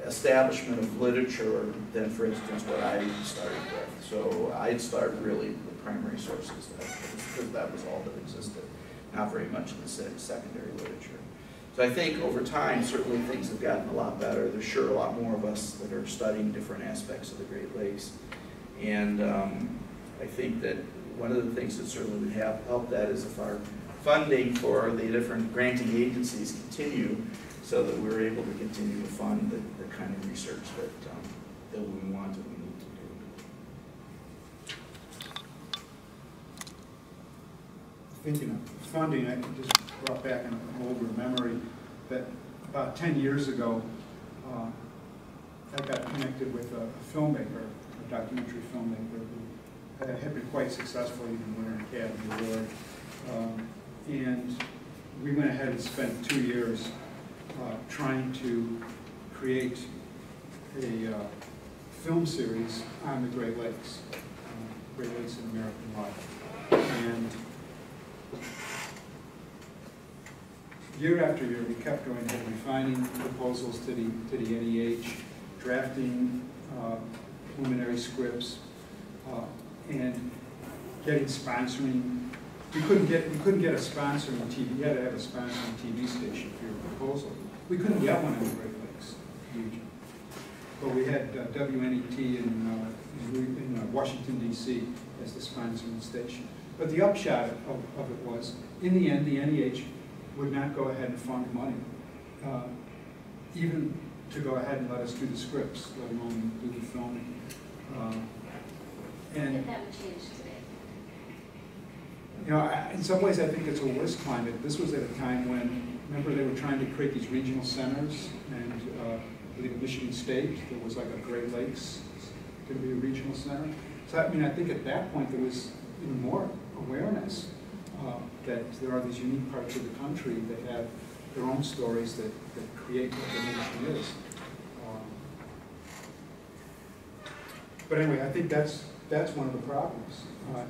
establishment of literature than, for instance, what I started with. So I'd start really with primary sources, because that was all that existed, not very much in the secondary literature. So I think over time, certainly things have gotten a lot better. There's sure a lot more of us that are studying different aspects of the Great Lakes. And I think that one of the things that certainly would help that is if our funding for the different granting agencies continue, so that we're able to continue to fund the kind of research that we want and we need to do. Thinking of funding, I just brought back an older memory that about 10 years ago, I got connected with a filmmaker, a documentary filmmaker, who had been quite successful, even won an Academy Award. And we went ahead and spent 2 years trying to create a film series on the Great Lakes in American life. And year after year, we kept going ahead, refining proposals to the NEH, drafting preliminary scripts, and getting sponsoring. We couldn't get a sponsor on TV. You had to have a sponsor on TV station for your proposal. We couldn't get one in the Great Lakes region. But we had WNET in Washington, D.C. as the sponsoring station. But the upshot of it was, in the end, the NEH would not go ahead and fund money even to go ahead and let us do the scripts, let alone do the filming. And That would change today. you know, in some ways, I think it's a worse climate. This was at a time when, remember, they were trying to create these regional centers, and I believe at Michigan State, there was like a Great Lakes, going to be a regional center. So, I mean, I think at that point, there was even more awareness that there are these unique parts of the country that have their own stories that create what the nation is. But anyway, I think that's one of the problems.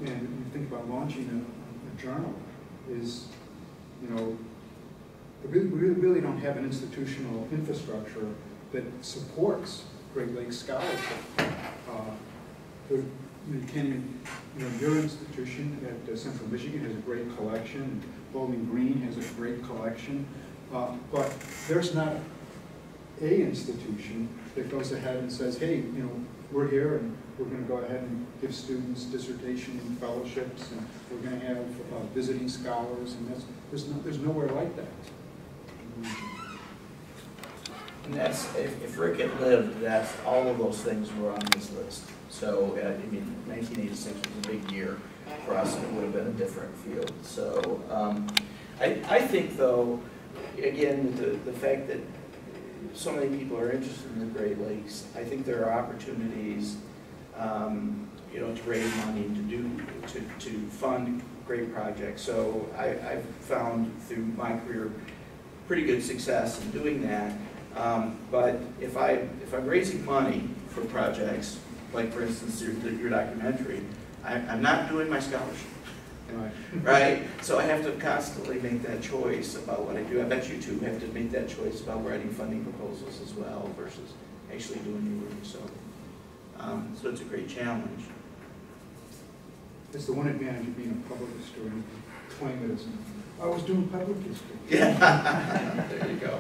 And you think about launching a journal is, you know, we really don't have an institutional infrastructure that supports Great Lakes scholarship. You can't even, you know, your institution at Central Michigan has a great collection, Bowling Green has a great collection, but there's not a institution that goes ahead and says, hey, you know, we're here and we're going to go ahead and give students dissertation and fellowships, and we're going to have visiting scholars, and there's nowhere like that. And that's, if Rick had lived, that's, all of those things were on his list. So, I mean, 1986 was a big year for us, and it would have been a different field. So, I think, though, again, the fact that so many people are interested in the Great Lakes, I think there are opportunities, you know, to raise money to fund great projects. So, I've found through my career pretty good success in doing that. But if I'm raising money for projects, like for instance your documentary, I'm not doing my scholarship, right? So I have to constantly make that choice about what I do. I bet you too have to make that choice about writing funding proposals as well versus actually doing your work. So, so it's a great challenge. It's the one advantage of being a public historian. Claim it as, I was doing public history. Yeah, there you go.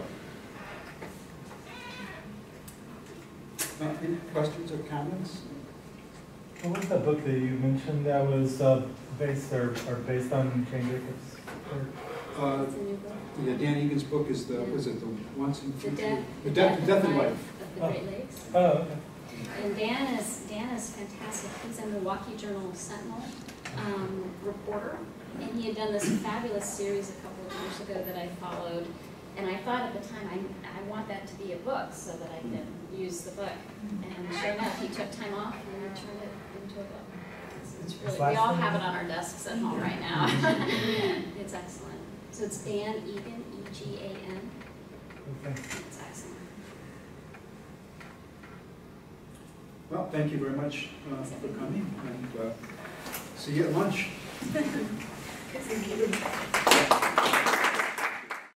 Any questions or comments? What was that book that you mentioned that was based on Jane Jacobs' work? It's a new book. Yeah, Dan Egan's book is the, was it the Once in The Future? Death and Life. of the Great Lakes. Oh, okay. And Dan is fantastic. He's a Milwaukee Journal Sentinel reporter, and he had done this fabulous series a couple of years ago that I followed. And I thought at the time, I want that to be a book so that I can use the book. And sure enough, he took time off and turned it into a book. It's really, we all have it on our desks at home right now. It's excellent. So it's Dan Egan, E-G-A-N. Okay. It's excellent. Well, thank you very much for coming, and see you at lunch. Thank you.